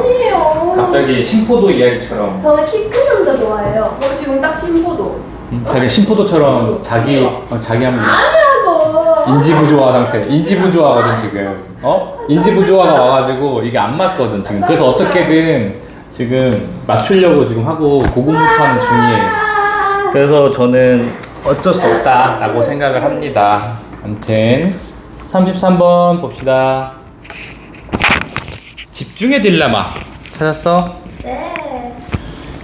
아니에요. 갑자기 심포도 이야기처럼 저는 키 큰 남자 좋아해요. 지금 딱 심보도. 되게 심포도처럼 자기 하면 아니라고. 인지부조화 상태. 인지부조화거든 지금. 인지부조화가 와가지고 이게 안 맞거든 지금. 그래서 어떻게든 지금 맞추려고 지금 하고 고군분투하는 중이에요. 그래서 저는 어쩔 수 없다라고 생각을 합니다. 아무튼 33번 봅시다. 집중의 딜레마 찾았어? 네.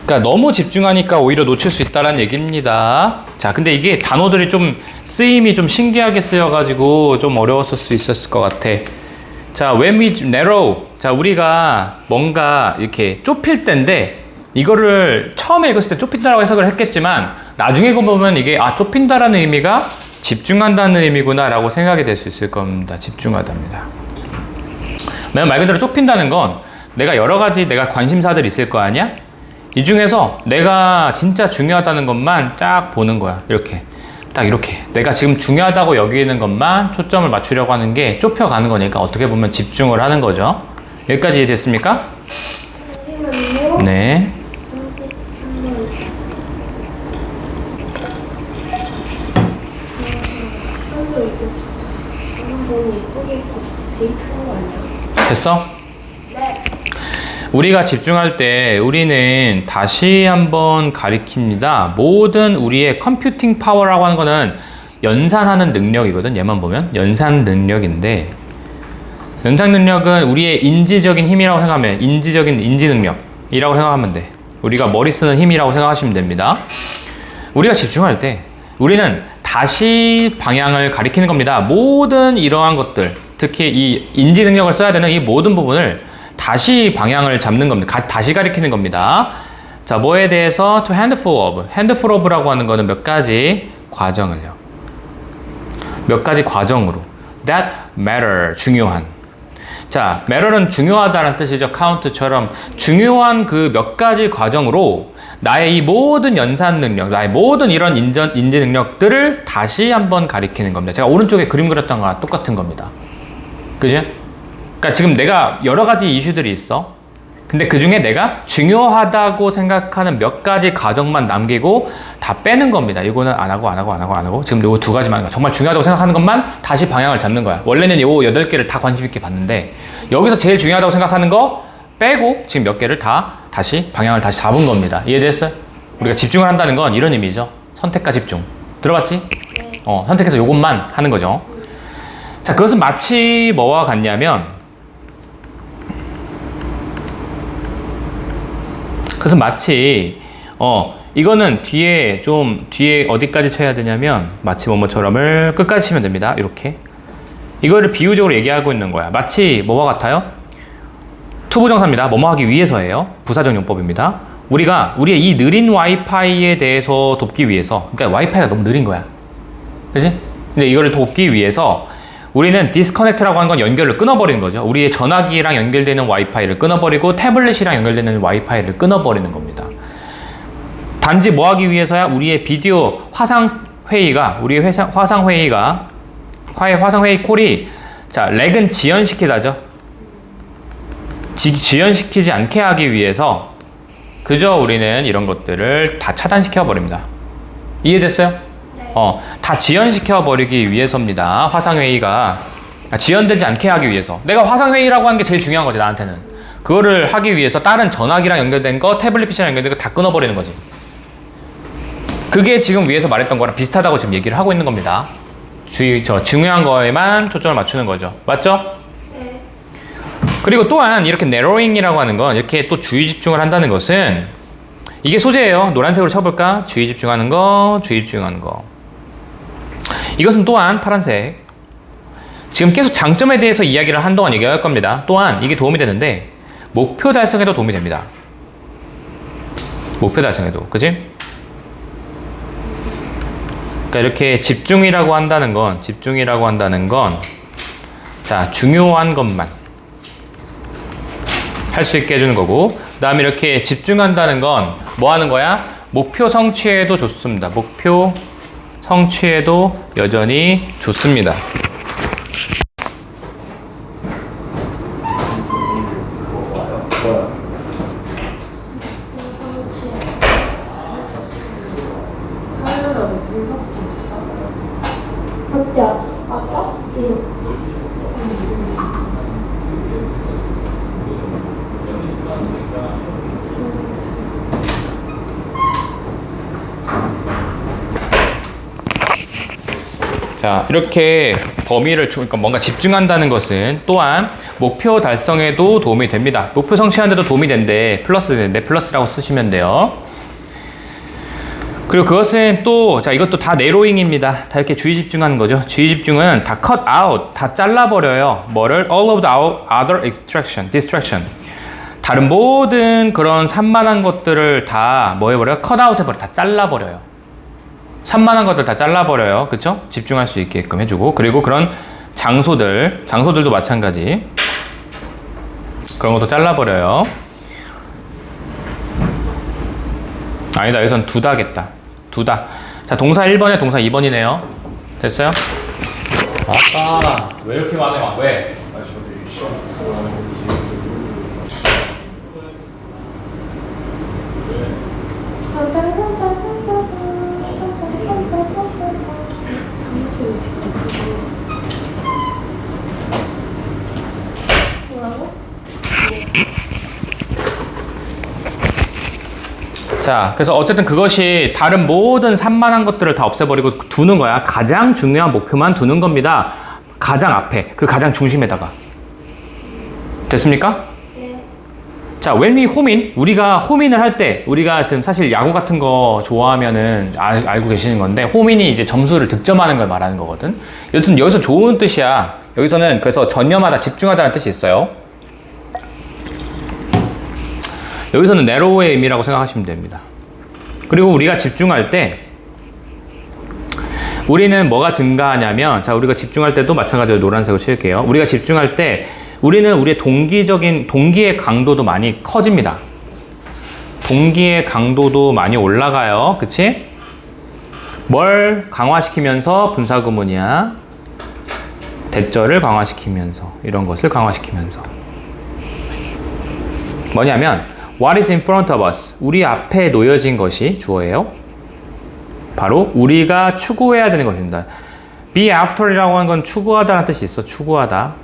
그러니까 너무 집중하니까 오히려 놓칠 수 있다는 얘기입니다. 자, 근데 이게 단어들이 좀 쓰임이 좀 신기하게 쓰여가지고 좀 어려웠을 수 있었을 것 같아. 자, when we narrow. 자, 우리가 뭔가 이렇게 좁힐 때인데 이거를 처음에 읽었을 때 좁힌다라고 해석을 했겠지만 나중에 보면 이게 좁힌다라는 의미가 집중한다는 의미구나 라고 생각이 될 수 있을 겁니다. 집중하답니다. 말 그대로 좁힌다는 건 내가 여러 가지 내가 관심사들이 있을 거 아니야? 이 중에서 내가 진짜 중요하다는 것만 쫙 보는 거야. 이렇게. 딱 이렇게. 내가 지금 중요하다고 여기는 것만 초점을 맞추려고 하는 게 좁혀가는 거니까 어떻게 보면 집중을 하는 거죠. 여기까지 이해됐습니까? 잠시만요. 네. 됐어? 네. 우리가 집중할 때 우리는 다시 한번 가리킵니다. 모든 우리의 컴퓨팅 파워라고 하는 거는 연산하는 능력이거든. 얘만 보면 연산 능력인데 연산 능력은 우리의 인지적인 힘이라고 생각하면 인지적인 인지 능력이라고 생각하면 돼. 우리가 머리 쓰는 힘이라고 생각하시면 됩니다. 우리가 집중할 때 우리는 다시 방향을 가리키는 겁니다. 모든 이러한 것들, 특히 이 인지 능력을 써야 되는 이 모든 부분을 다시 방향을 잡는 겁니다. 다시 가리키는 겁니다. 자, 뭐에 대해서 to handful of. handful of라고 하는 거는 몇 가지 과정을요. 몇 가지 과정으로. that matter. 중요한. 자, matter는 중요하다는 뜻이죠. count처럼 중요한 그 몇 가지 과정으로 나의 이 모든 연산 능력, 나의 모든 이런 인지 능력들을 다시 한번 가리키는 겁니다. 제가 오른쪽에 그림 그렸던 거랑 똑같은 겁니다. 그죠? 그러니까 지금 내가 여러 가지 이슈들이 있어. 근데 그 중에 내가 중요하다고 생각하는 몇 가지 과정만 남기고 다 빼는 겁니다. 이거는 안 하고 지금 요거 두 가지만 정말 중요하다고 생각하는 것만 다시 방향을 잡는 거야. 원래는 요 8개를 다 관심 있게 봤는데 여기서 제일 중요하다고 생각하는 거 빼고 지금 몇 개를 다시 방향을 다시 잡은 겁니다. 이해됐어요? 우리가 집중을 한다는 건 이런 의미죠. 선택과 집중. 들어봤지? 네. 선택해서 요것만 하는 거죠. 자, 그것은 마치 뭐와 같냐면 그래서 마치 이거는 뒤에 어디까지 쳐야 되냐면 마치 뭐뭐처럼을 끝까지 치면 됩니다. 이렇게 이거를 비유적으로 얘기하고 있는 거야. 마치 뭐와 같아요? 투부정사입니다. 뭐뭐 하기 위해서예요. 부사적 용법입니다. 우리가 우리의 이 느린 와이파이에 대해서 돕기 위해서, 그러니까 와이파이가 너무 느린 거야. 그치? 근데 이거를 돕기 위해서 우리는 디스커넥트라고 하는 건 연결을 끊어버리는 거죠. 우리의 전화기랑 연결되는 와이파이를 끊어버리고 태블릿이랑 연결되는 와이파이를 끊어버리는 겁니다. 단지 뭐 하기 위해서야? 우리의 비디오 화상회의가, 우리의 화상회의 콜이, 자, 렉은 지연시키다죠. 지연시키지 않게 하기 위해서 그저 우리는 이런 것들을 다 차단시켜 버립니다. 이해됐어요? 네. 다 지연시켜 버리기 위해서입니다. 화상회의가 지연되지 않게 하기 위해서. 내가 화상회의라고 하는 게 제일 중요한 거지, 나한테는. 그거를 하기 위해서 다른 전화기랑 연결된 거, 태블릿 PC랑 연결된 거 다 끊어버리는 거지. 그게 지금 위에서 말했던 거랑 비슷하다고 지금 얘기를 하고 있는 겁니다. 중요한 거에만 초점을 맞추는 거죠. 맞죠? 네. 그리고 또한 이렇게 narrowing이라고 하는 건 이렇게 또 주의 집중을 한다는 것은 이게 소재예요. 노란색으로 쳐볼까? 주의 집중하는 거, 주의 집중하는 거. 이것은 또한 파란색. 지금 계속 장점에 대해서 이야기를 한동안 얘기할 겁니다. 또한 이게 도움이 되는데 목표 달성에도 도움이 됩니다. 목표 달성에도. 그치? 그러니까 이렇게 집중이라고 한다는 건 자, 중요한 것만 할 수 있게 해주는 거고, 그 다음에 이렇게 집중한다는 건 뭐 하는 거야? 목표 성취에도 좋습니다. 목표 성취에도 여전히 좋습니다. 사연아도 분석지 있어? 맞죠? 맞다? 응. 자, 이렇게 그러니까 뭔가 집중한다는 것은 또한 목표 달성에도 도움이 됩니다. 목표 성취하는 데도 도움이 된대. 플러스라고 쓰시면 돼요. 그리고 그것은 또, 자, 이것도 다 내로잉입니다. 다 이렇게 주의 집중하는 거죠. 주의 집중은 다 cut out, 다 잘라버려요. 뭐를? all of the other distraction. 다른 모든 그런 산만한 것들을 다 뭐 해버려요? cut out 해버려요. 다 잘라버려요. 산만한 것들 다 잘라버려요. 그쵸? 집중할 수 있게끔 해주고. 그리고 그런 장소들도 마찬가지. 그런 것도 잘라버려요. 아니다, 여기선 두다겠다. 두다. 자, 동사 1번에 동사 2번이네요. 됐어요? 아까 왜 이렇게 많아요? 왜? 뭐라고? 자, 그래서 어쨌든 그것이 다른 모든 산만한 것들을 다 없애버리고 두는 거야. 가장 중요한 목표만 두는 겁니다. 가장 앞에, 그 가장 중심에다가. 됐습니까? 네. 자, when we homin, 우리가 호민을 할 때, 우리가 지금 사실 야구 같은 거 좋아하면은 알고 계시는 건데, 호민이 이제 점수를 득점하는 걸 말하는 거거든. 여튼 여기서 좋은 뜻이야. 여기서는 그래서 전념하다, 집중하다는 뜻이 있어요. 여기서는 narrow의 의미라고 생각하시면 됩니다. 그리고 우리가 집중할 때 우리는 뭐가 증가하냐면, 자, 우리가 집중할 때도 마찬가지로 노란색으로 칠게요. 우리가 집중할 때 우리는 우리의 동기의 강도도 많이 커집니다. 동기의 강도도 많이 올라가요. 그치? 뭘 강화시키면서? 분사구문이야. 대절을 강화시키면서, 이런 것을 강화시키면서. 뭐냐면 What is in front of us? 우리 앞에 놓여진 것이 주어예요. 바로 우리가 추구해야 되는 것입니다. be after이라고 하는 건 추구하다라는 뜻이 있어. 추구하다.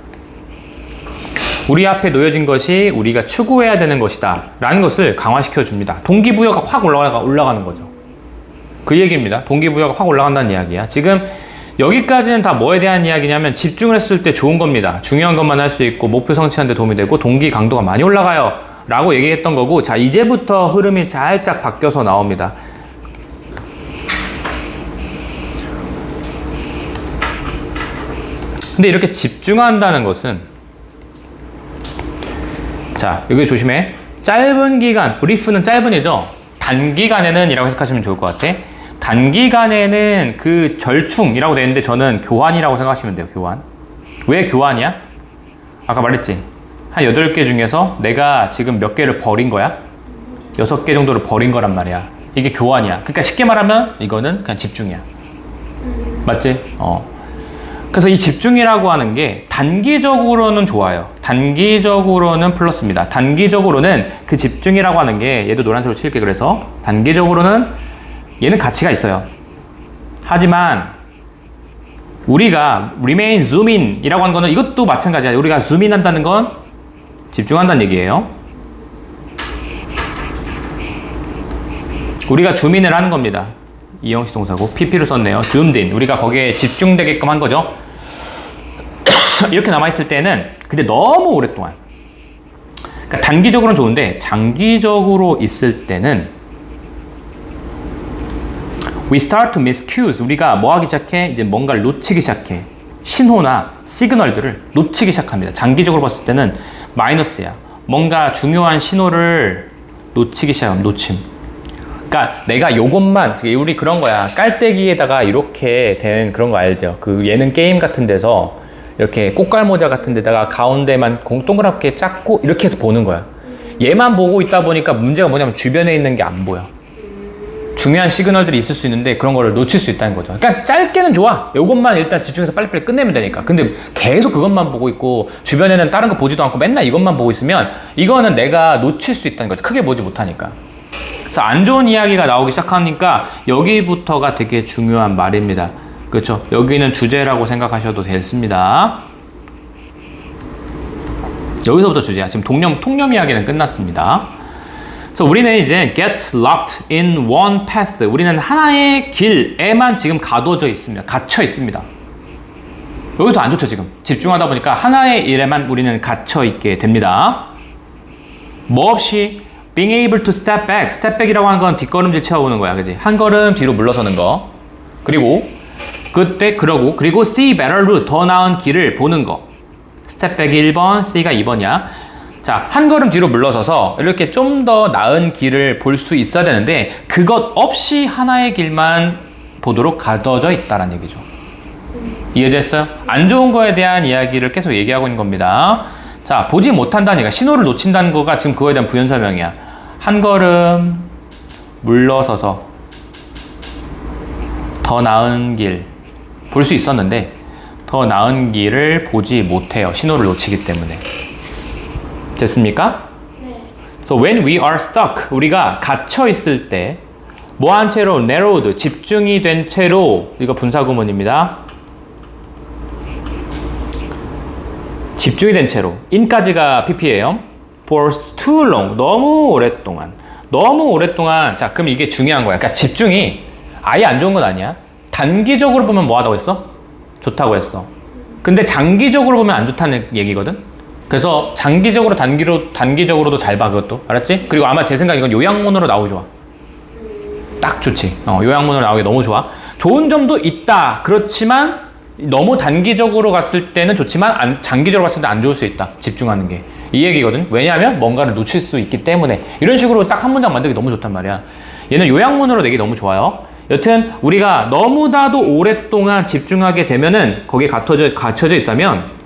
우리 앞에 놓여진 것이 우리가 추구해야 되는 것이다 라는 것을 강화시켜 줍니다. 동기부여가 확 올라가는 거죠. 그 얘기입니다. 동기부여가 확 올라간다는 이야기야. 지금 여기까지는 다 뭐에 대한 이야기냐면 집중을 했을 때 좋은 겁니다. 중요한 것만 할 수 있고 목표 성취하는 데 도움이 되고 동기 강도가 많이 올라가요 라고 얘기했던 거고, 자, 이제부터 흐름이 살짝 바뀌어서 나옵니다. 근데 이렇게 집중한다는 것은, 자, 여기 조심해. 짧은 기간, 브리프는 짧은이죠. 단기간에는 이라고 생각하시면 좋을 것 같아. 단기간에는 그 절충이라고 되어 있는데 저는 교환이라고 생각하시면 돼요. 교환. 왜 교환이야? 아까 말했지. 한 8개 중에서 내가 지금 몇 개를 버린 거야? 6개 정도를 버린 거란 말이야. 이게 교환이야. 그러니까 쉽게 말하면 이거는 그냥 집중이야. 맞지? 그래서 이 집중이라고 하는 게 단기적으로는 좋아요. 단기적으로는 플러스입니다. 단기적으로는 그 집중이라고 하는 게, 얘도 노란색으로 칠게. 그래서 단기적으로는 얘는 가치가 있어요. 하지만 우리가 remain zoom in 이라고 하는 거는 이것도 마찬가지야. 우리가 zoom in 한다는 건 집중한다는 얘기예요. 우리가 줌인을 하는 겁니다. 이형식 동사고 pp를 썼네요. zoomed in. 우리가 거기에 집중되게끔 한 거죠. 이렇게 남아있을 때는 근데 너무 오랫동안, 그러니까 단기적으로는 좋은데 장기적으로 있을 때는 we start to miss cues. 우리가 뭐 하기 시작해? 이제 뭔가를 놓치기 시작해. 신호나 시그널들을 놓치기 시작합니다. 장기적으로 봤을 때는 마이너스야. 뭔가 중요한 신호를 놓치기 시작하면 놓침. 그러니까 내가 요것만, 우리 그런 거야. 깔때기에다가 이렇게 된 그런 거 알죠? 그 예능 게임 같은 데서 이렇게 꽃갈모자 같은 데다가 가운데만 동그랗게 작고 이렇게 해서 보는 거야. 얘만 보고 있다 보니까 문제가 뭐냐면 주변에 있는 게 안 보여. 중요한 시그널들이 있을 수 있는데 그런 거를 놓칠 수 있다는 거죠. 그러니까 짧게는 좋아. 요것만 일단 집중해서 빨리빨리 끝내면 되니까. 근데 계속 그것만 보고 있고 주변에는 다른 거 보지도 않고 맨날 이것만 보고 있으면 이거는 내가 놓칠 수 있다는 거죠. 크게 보지 못하니까. 그래서 안 좋은 이야기가 나오기 시작하니까 여기부터가 되게 중요한 말입니다. 그렇죠? 여기는 주제라고 생각하셔도 됐습니다. 여기서부터 주제야. 지금 통념 이야기는 끝났습니다. 그래서 우리는 이제 get locked in one path. 우리는 하나의 길에만 지금 가둬져 있습니다. 갇혀 있습니다. 여기서 안 좋죠, 지금. 집중하다 보니까 하나의 일에만 우리는 갇혀 있게 됩니다. 뭐 없이 being able to step back. step back이라고 하는 건 뒷걸음질 채워오는 거야, 그지? 한 걸음 뒤로 물러서는 거. 그리고 그리고 see better route. 더 나은 길을 보는 거. step back이 1번, C가 2번이야. 자, 한 걸음 뒤로 물러서서 이렇게 좀 더 나은 길을 볼 수 있어야 되는데 그것 없이 하나의 길만 보도록 가둬져 있다는 얘기죠. 이해됐어요? 안 좋은 거에 대한 이야기를 계속 얘기하고 있는 겁니다. 자, 보지 못한다니까 신호를 놓친다는 거가 지금 그거에 대한 부연 설명이야. 한 걸음 물러서서 더 나은 길 볼 수 있었는데 더 나은 길을 보지 못해요. 신호를 놓치기 때문에. 됐습니까? 네. So when we are stuck, 우리가 갇혀 있을 때 뭐한 채로 narrowed, 집중이 된 채로, 이거 분사구문입니다. 집중이 된 채로, in까지가 pp예요. for too long, 너무 오랫동안. 자, 그럼 이게 중요한 거야. 그러니까 집중이 아예 안 좋은 건 아니야. 단기적으로 보면 뭐 하다고 했어? 좋다고 했어. 근데 장기적으로 보면 안 좋다는 얘기거든. 그래서 장기적으로 단기적으로도 잘 봐, 그것도. 알았지? 그리고 아마 제 생각에 이건 요약문으로 나오기 좋아. 딱 좋지. 요약문으로 나오기 너무 좋아. 좋은 점도 있다. 그렇지만 너무 단기적으로 갔을 때는 좋지만 장기적으로 갔을 때 안 좋을 수 있다. 집중하는 게. 이 얘기거든. 왜냐하면 뭔가를 놓칠 수 있기 때문에. 이런 식으로 딱 한 문장 만들기 너무 좋단 말이야. 얘는 요약문으로 내기 너무 좋아요. 여튼 우리가 너무나도 오랫동안 집중하게 되면은 거기에 갇혀져 있다면,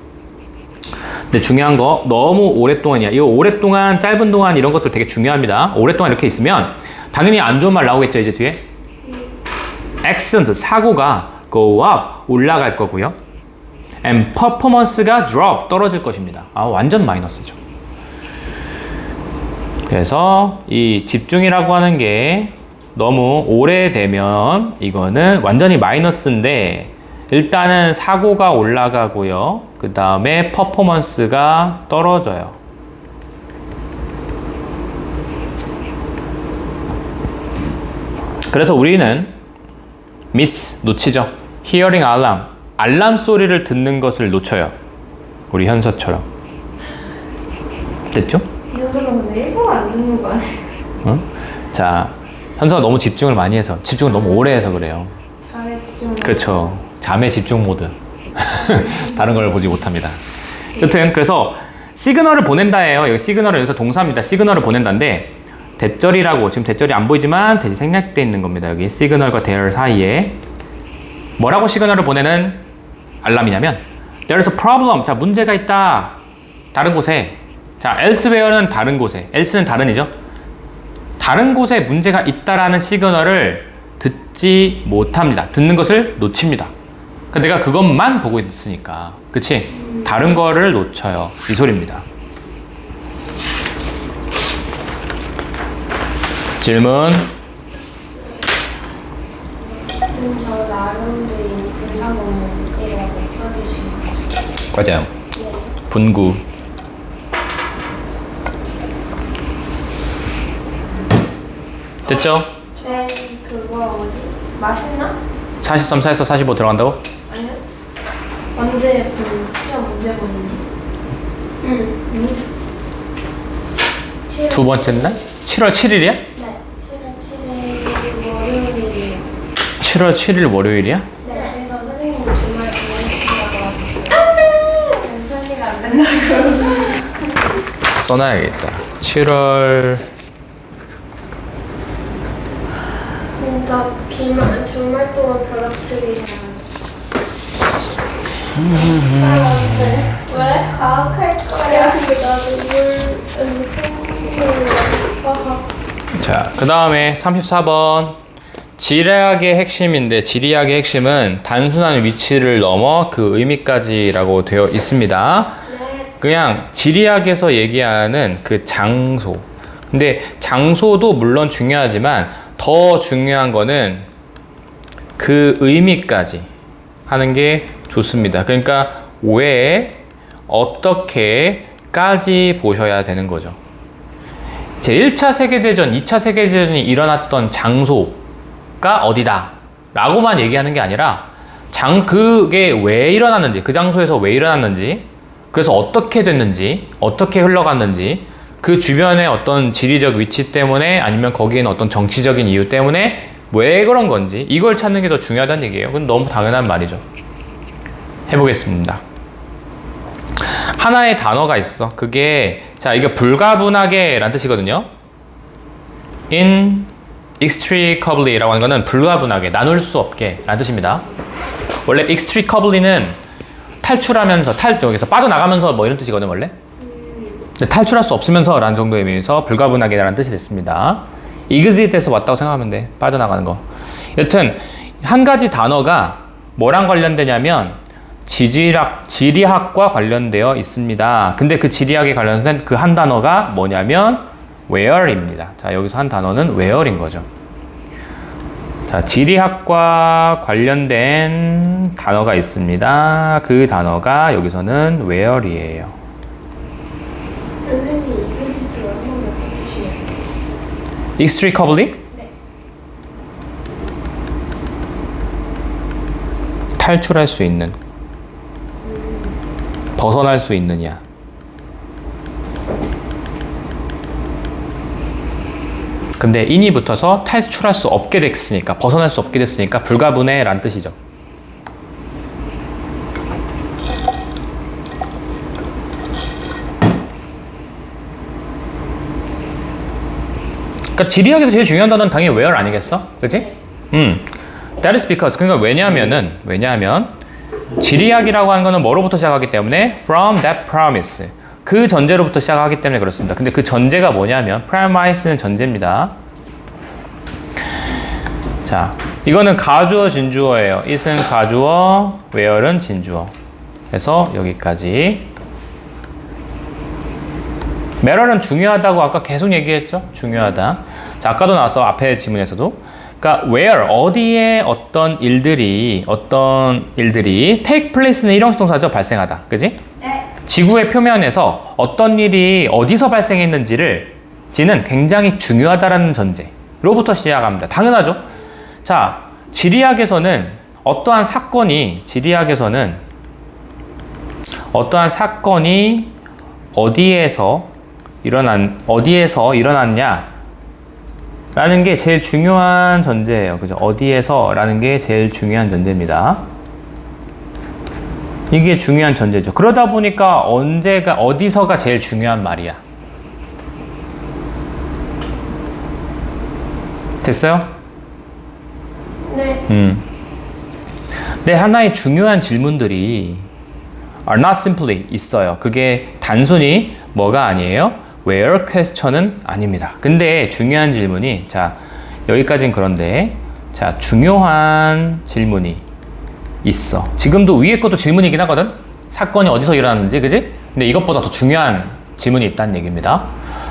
근데 중요한 거 너무 오랫동안이야. 이거 오랫동안, 짧은 동안 이런 것도 되게 중요합니다. 오랫동안 이렇게 있으면 당연히 안 좋은 말 나오겠죠, 이제 뒤에. accident, 사고가 go up, 올라갈 거고요. and performance가 drop, 떨어질 것입니다. 완전 마이너스죠. 그래서 이 집중이라고 하는 게 너무 오래되면 이거는 완전히 마이너스인데 일단은 사고가 올라가고요. 그 다음에 퍼포먼스가 떨어져요. 그래서 우리는 miss, 놓치죠. hearing alarm, 알람 소리를 듣는 것을 놓쳐요. 우리 현서처럼. 됐죠? 이거는 근데 일부러 안 듣는 거 아니에요? 응? 자, 현서가 너무 집중을 많이 해서, 집중을 너무 오래 해서 그래요. 잠에 집중을 그렇죠. 잠의 집중 모드. 다른 걸 보지 못합니다. 여튼 그래서 시그널을 보낸다예요. 여기 시그널은 여기서 동사입니다. 시그널을 보낸다인데 대절이라고, 지금 대절이 안 보이지만 대신 생략되어 있는 겁니다. 여기 시그널과 there 사이에 뭐라고 시그널을 보내는 알람이냐면 there's a problem. 자, 문제가 있다. 다른 곳에. 자, elsewhere는 다른 곳에. else는 다른이죠. 다른 곳에 문제가 있다라는 시그널을 듣지 못합니다. 듣는 것을 놓칩니다. 그러니까 내가 그것만 보고 있으니까. 그치? 다른 거를 놓쳐요. 이 소리입니다. 질문? 저 나름대로 분사구문이라고 써주신 거죠? 맞아요. 분구. 됐죠? 네, 그거 뭐지? 말했나? 43, 4에서 45 들어간다고? 아니요. 언제 그 시험 언제 보는지? 응. 두 번째 날? 7월 7일이야? 네. 7월 7일 월요일이에요. 7월 7일 월요일이야? 네. 그래서 선생님이 주말 보내주신다고 하셨어요. 안 돼! 설리가 안 된다고. 써놔야겠다. 7월 진짜 주말 동안 벼락치기 왜? 과학할 거야. 나도 물 생물. 자, 그 다음에 34번 지리학의 핵심인데 지리학의 핵심은 단순한 위치를 넘어 그 의미까지라고 되어 있습니다. 네. 그냥 지리학에서 얘기하는 그 장소. 근데 장소도 물론 중요하지만 더 중요한 거는 그 의미까지 하는 게 좋습니다. 그러니까 왜, 어떻게까지 보셔야 되는 거죠. 제1차 세계대전, 2차 세계대전이 일어났던 장소가 어디다 라고만 얘기하는 게 아니라 그게 왜 일어났는지, 그 장소에서 왜 일어났는지, 그래서 어떻게 됐는지, 어떻게 흘러갔는지, 그 주변의 어떤 지리적 위치 때문에 아니면 거기에는 어떤 정치적인 이유 때문에 왜 그런 건지 이걸 찾는 게 더 중요하다는 얘기예요. 그건 너무 당연한 말이죠. 해보겠습니다. 하나의 단어가 있어. 그게 자, 이게 불가분하게 라는 뜻이거든요. inextricably 라고 하는 거는 불가분하게, 나눌 수 없게 라는 뜻입니다. 원래 extricably는 탈출하면서, 여기서 빠져나가면서 뭐 이런 뜻이거든요, 원래. 탈출할 수 없으면서 라는 정도의 의미에서 불가분하게 라는 뜻이 됐습니다. exit에서 왔다고 생각하면 돼. 빠져나가는 거. 여튼 한 가지 단어가 뭐랑 관련되냐면 지리학과 관련되어 있습니다. 근데 그 지리학에 관련된 그 한 단어가 뭐냐면 where입니다. 자, 여기서 한 단어는 where인 거죠. 자, 지리학과 관련된 단어가 있습니다. 그 단어가 여기서는 where이에요. 선생님 이거 진짜 한 번만 써주시면. extricably? 네. 탈출할 수 있는, 벗어날 수 있느냐. 근데 in이 붙어서 탈출할 수 없게 됐으니까, 벗어날 수 없게 됐으니까 불가분해 라는 뜻이죠. 그러니까 지리학에서 제일 중요한 단어는 당연히 where 아니겠어? 그치? That is because. 그러니까 왜냐하면 지리학이라고 하는 거는 뭐로부터 시작하기 때문에 from that premise. 그 전제로부터 시작하기 때문에 그렇습니다. 근데 그 전제가 뭐냐면 premise는 전제입니다. 자, 이거는 가주어 진주어예요. it은 가주어, where는 진주어. 그래서 여기까지. matter는 중요하다고 아까 계속 얘기했죠? 중요하다. 자, 아까도 나왔어. 앞에 지문에서도. 그러니까 where, 어디에 어떤 일들이 take place는 일형식동사죠. 발생하다. 그지? 네. 지구의 표면에서 어떤 일이 어디서 발생했는지는 굉장히 중요하다라는 전제로부터 시작합니다. 당연하죠. 자, 지리학에서는 어떠한 사건이 어디에서 일어났냐 라는 게 제일 중요한 전제예요. 그죠? 어디에서 라는 게 제일 중요한 전제입니다. 이게 중요한 전제죠. 그러다 보니까 어디서가 제일 중요한 말이야. 됐어요? 네. 네, 하나의 중요한 질문들이 are not simply 있어요. 그게 단순히 뭐가 아니에요? where question은 아닙니다. 근데 중요한 질문이, 자, 여기까지는 그런데, 자, 중요한 질문이 있어. 지금도 위에 것도 질문이긴 하거든? 사건이 어디서 일어났는지, 그지? 근데 이것보다 더 중요한 질문이 있다는 얘기입니다.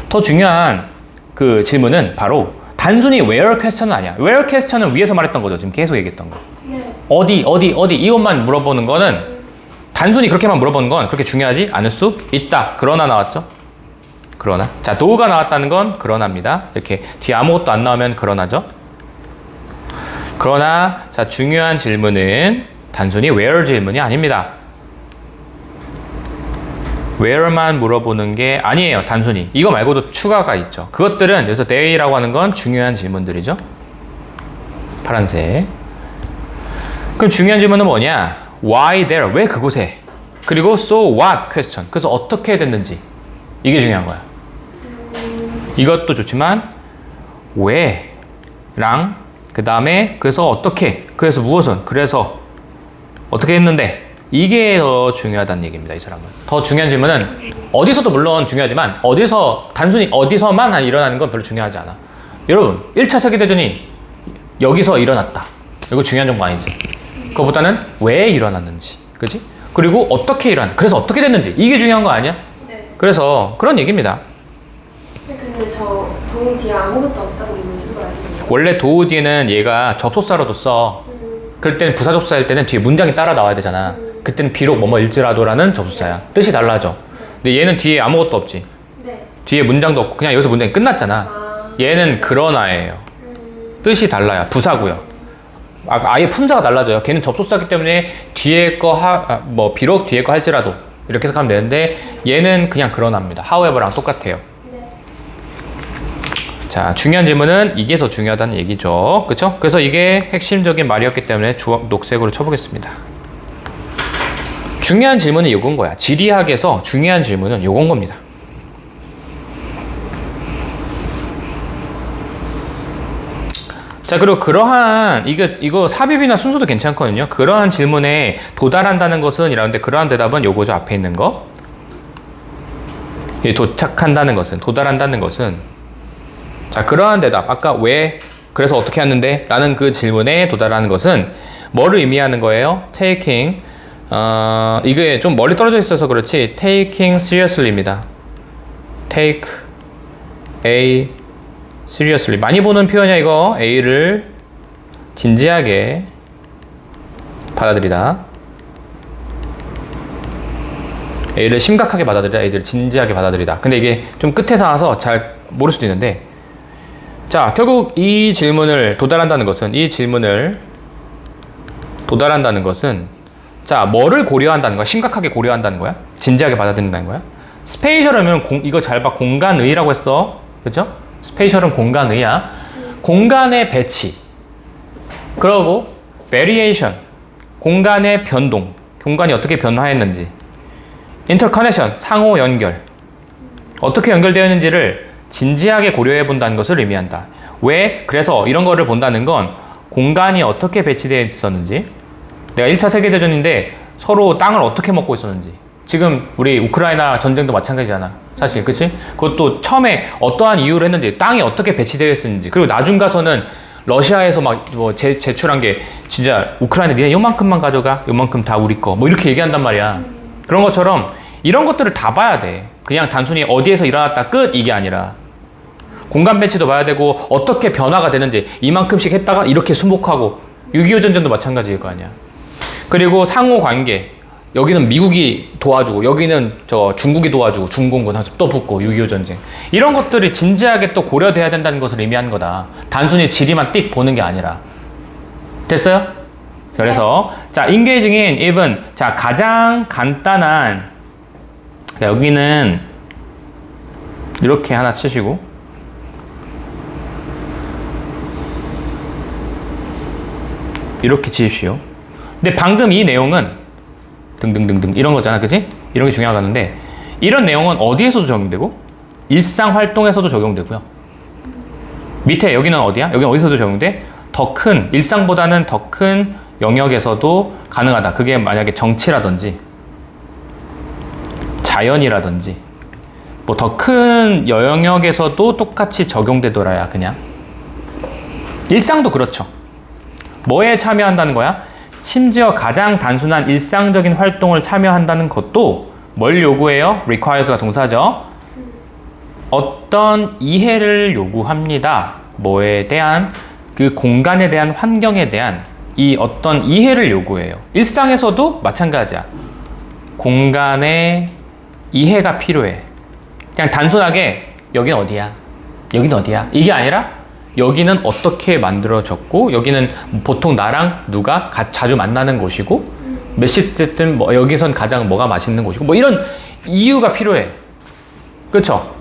더 중요한 그 질문은 바로 단순히 where question은 아니야. where question은 위에서 말했던 거죠. 지금 계속 얘기했던 거. 네. 어디 이것만 물어보는 거는, 단순히 그렇게만 물어보는 건 그렇게 중요하지 않을 수 있다. 그러나 나왔죠? 그러나. 자, 도가 나왔다는 건 그러나입니다. 이렇게 뒤에 아무것도 안 나오면 그러나죠. 그러나, 자, 중요한 질문은 단순히 where 질문이 아닙니다. where만 물어보는 게 아니에요. 단순히. 이거 말고도 추가가 있죠. 그것들은 여기서 they라고 하는 건 중요한 질문들이죠. 파란색. 그럼 중요한 질문은 뭐냐? Why there? 왜 그곳에? 그리고 so what question. 그래서 어떻게 됐는지. 이게 중요한 거야. 이것도 좋지만 왜랑 그 다음에 그래서 어떻게, 그래서 무엇은, 그래서 어떻게 했는데, 이게 더 중요하다는 얘기입니다. 이 사람은. 더 중요한 질문은 어디서도 물론 중요하지만 단순히 어디서만 일어나는 건 별로 중요하지 않아. 여러분, 1차 세계대전이 여기서 일어났다. 이거 중요한 정보 아니지. 그거보다는 왜 일어났는지, 그지? 그리고 어떻게 일어났는지, 그래서 어떻게 됐는지, 이게 중요한 거 아니야? 네. 그래서 그런 얘기입니다. 근데 저 동 뒤에 아무것도 없다는 게 무슨 말이에요? 원래 도우 뒤에는 얘가 접속사로도 써. 그럴 때는 부사 접속사일 때는 뒤에 문장이 따라 나와야 되잖아. 그때는 비록 뭐뭐일지라도라는 접속사야. 뜻이 달라져. 근데 얘는 뒤에 아무것도 없지. 네. 뒤에 문장도 없고 그냥 여기서 문장이 끝났잖아. 얘는 그러나예요. 뜻이 달라요. 부사고요. 아예 품사가 달라져요. 걔는 접속사기 때문에 뒤에 거 비록 뒤에 거 할지라도 이렇게 해석하면 되는데 얘는 그냥 그러나입니다. however랑 똑같아요. 네. 자, 중요한 질문은 이게 더 중요하다는 얘기죠. 그쵸? 그래서 이게 핵심적인 말이었기 때문에 녹색으로 쳐보겠습니다. 중요한 질문은 이건 거야. 지리학에서 중요한 질문은 요건 겁니다. 자, 그리고 그러한 이거 삽입이나 순서도 괜찮거든요. 그러한 질문에 도달한다는 것은 이라는데 그러한 대답은 요거죠. 앞에 있는 거. 도착한다는 것은, 도달한다는 것은, 자, 그러한 대답. 아까 왜, 그래서 어떻게 했는데? 라는 그 질문에 도달하는 것은 뭐를 의미하는 거예요? taking, 이게 좀 멀리 떨어져 있어서 그렇지, taking seriously입니다. take A seriously. 많이 보는 표현이야, 이거. A를 진지하게 받아들이다. A를 심각하게 받아들이다. A를 진지하게 받아들이다. 근데 이게 좀 끝에 나와서 잘 모를 수도 있는데, 자, 결국 이 질문을 도달한다는 것은, 자, 뭐를 고려한다는 거야? 심각하게 고려한다는 거야? 진지하게 받아들인다는 거야? 스페이셜하면 이거 잘 봐. 공간의라고 했어. 그죠? 스페이셜은 공간의야. 공간의 배치. 그러고 variation. 공간의 변동. 공간이 어떻게 변화했는지. interconnection. 상호 연결. 어떻게 연결되어 있는지를 진지하게 고려해 본다는 것을 의미한다. 왜? 그래서 이런 거를 본다는 건 공간이 어떻게 배치되어 있었는지, 내가 1차 세계대전인데 서로 땅을 어떻게 먹고 있었는지, 지금 우리 우크라이나 전쟁도 마찬가지잖아. 사실, 그치? 그것도 처음에 어떠한 이유로 했는지, 땅이 어떻게 배치되어 있었는지, 그리고 나중 가서는 러시아에서 막 제출한 게 진짜 우크라이나 니네 요만큼만 가져가, 요만큼 다 우리 거, 뭐 이렇게 얘기한단 말이야. 그런 것처럼 이런 것들을 다 봐야 돼. 그냥 단순히 어디에서 일어났다 끝 이게 아니라 공간 배치도 봐야 되고 어떻게 변화가 되는지, 이만큼씩 했다가 이렇게 수복하고, 6.25 전쟁도 마찬가지일 거 아니야. 그리고 상호 관계, 여기는 미국이 도와주고 여기는 중국이 도와주고 중공군 또 붙고 6.25 전쟁, 이런 것들이 진지하게 또 고려돼야 된다는 것을 의미하는 거다. 단순히 지리만 띡 보는 게 아니라. 됐어요? 그래서 자, engaging in even, 자, 가장 간단한, 자, 여기는 이렇게 하나 치시고, 이렇게 치십시오. 근데 방금 이 내용은 등등등등 이런 거잖아, 그치? 이런 게 중요하겠는데, 이런 내용은 어디에서도 적용되고 일상 활동에서도 적용되고요. 밑에 여기는 어디야? 여기는 어디서도 적용돼? 더 큰, 일상보다는 더 큰 영역에서도 가능하다. 그게 만약에 정치라든지 자연이라든지 뭐 더 큰 영역에서도 똑같이 적용되더라야. 그냥 일상도 그렇죠. 뭐에 참여한다는 거야? 심지어 가장 단순한 일상적인 활동을 참여한다는 것도 뭘 요구해요? requires가 동사죠. 어떤 이해를 요구합니다. 뭐에 대한, 그 공간에 대한, 환경에 대한 이 어떤 이해를 요구해요. 일상에서도 마찬가지야. 공간의 이해가 필요해. 그냥 단순하게 여기는 어디야? 여기는 어디야? 이게 아니라 여기는 어떻게 만들어졌고, 여기는 보통 나랑 누가 자주 만나는 곳이고, 몇 시 때든 뭐 여기선 가장 뭐가 맛있는 곳이고, 뭐 이런 이유가 필요해. 그쵸?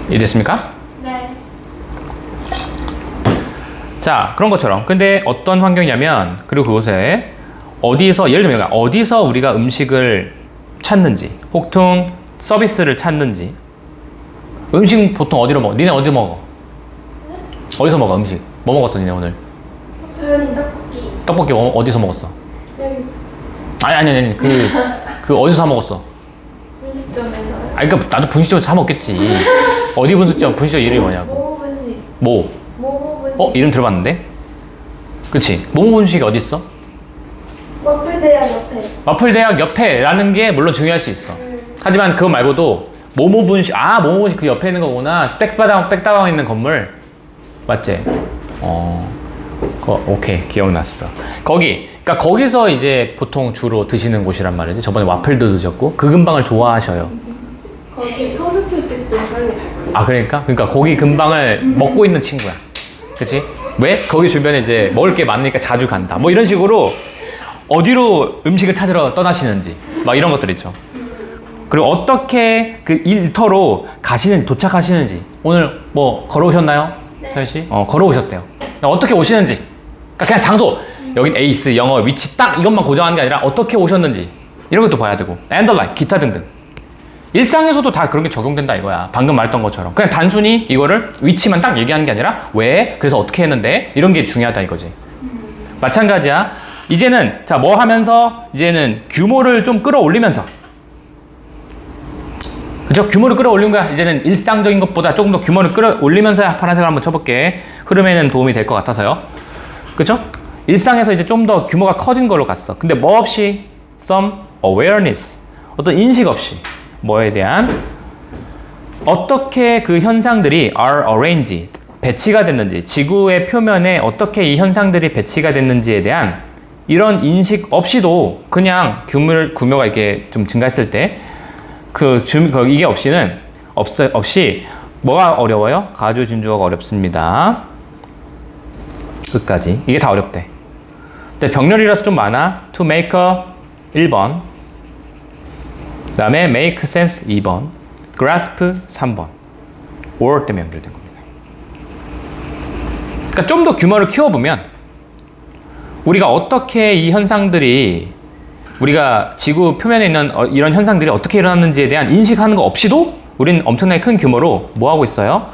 이해됐습니까? 네. 자, 그런 것처럼. 근데 어떤 환경이냐면, 그리고 그곳에 어디서, 예를 들면 어디서 우리가 음식을 찾는지, 보통 서비스를 찾는지, 음식 보통 어디로 먹어? 니네 어디 먹어? 어디서 먹어, 음식? 뭐 먹었어, 니네 오늘? 서현이 떡볶이. 떡볶이 어디서 먹었어? 여기서. 아니. 그 어디서 사 먹었어? 분식점에서요. 아니, 그니까 나도 분식점에서 사 먹겠지. 어디 분식점 이름이 뭐냐고. 모모 분식. 뭐? 모모 이름 들어봤는데? 그치? 모모 분식이 어디 있어? 와플대학 옆에. 와플 대학 옆에라는 게 물론 중요할 수 있어. 하지만 그거 말고도 모모 분식, 모모 분식 그 옆에 있는 거구나. 백다방 있는 건물. 맞지? 오케이, 기억났어. 그러니까 거기서 이제 보통 주로 드시는 곳이란 말이지. 저번에 와플도 드셨고 그 근방을 좋아하셔요. 거기 소스집도 설리 갈 거예요. 그러니까 거기 근방을 먹고 있는 친구야. 그치? 왜? 거기 주변에 이제 먹을 게 많으니까 자주 간다. 뭐 이런 식으로 어디로 음식을 찾으러 떠나시는지 막 이런 것들 있죠. 그리고 어떻게 그 일터로 도착하시는지. 오늘 뭐 걸어오셨나요? 서현 씨? 걸어오셨대요. 어떻게 오시는지. 그러니까 그냥 장소. 여긴 에이스, 영어, 위치 딱 이것만 고정하는 게 아니라 어떻게 오셨는지 이런 것도 봐야 되고. 엔더라인, 기타 등등. 일상에서도 다 그런 게 적용된다 이거야. 방금 말했던 것처럼. 그냥 단순히 이거를 위치만 딱 얘기하는 게 아니라 왜, 그래서 어떻게 했는데 이런 게 중요하다 이거지. 마찬가지야. 이제는 뭐 하면서 이제는 규모를 좀 끌어올리면서, 그죠? 규모를 끌어올린 거야. 이제는 일상적인 것보다 조금 더 규모를 끌어올리면서 파란색을 한번 쳐볼게. 흐름에는 도움이 될 것 같아서요. 그죠? 일상에서 이제 좀 더 규모가 커진 걸로 갔어. 근데 뭐 없이 some awareness, 어떤 인식 없이 뭐에 대한 어떻게 그 현상들이 are arranged, 배치가 됐는지, 지구의 표면에 어떻게 이 현상들이 배치가 됐는지에 대한 이런 인식 없이도 그냥 규모가 이렇게 좀 증가했을 때 이게 없이 뭐가 어려워요? 가주 진주어가 어렵습니다. 끝까지. 이게 다 어렵대. 근데 병렬이라서 좀 많아. to make a 1번. 그 다음에 make sense 2번. grasp 3번. or 때문에 연결된 겁니다. 그러니까 좀 더 규모를 키워보면 우리가 어떻게 이 현상들이, 우리가 지구 표면에 있는 이런 현상들이 어떻게 일어났는지에 대한 인식하는 거 없이도 우리는 엄청나게 큰 규모로 뭐 하고 있어요?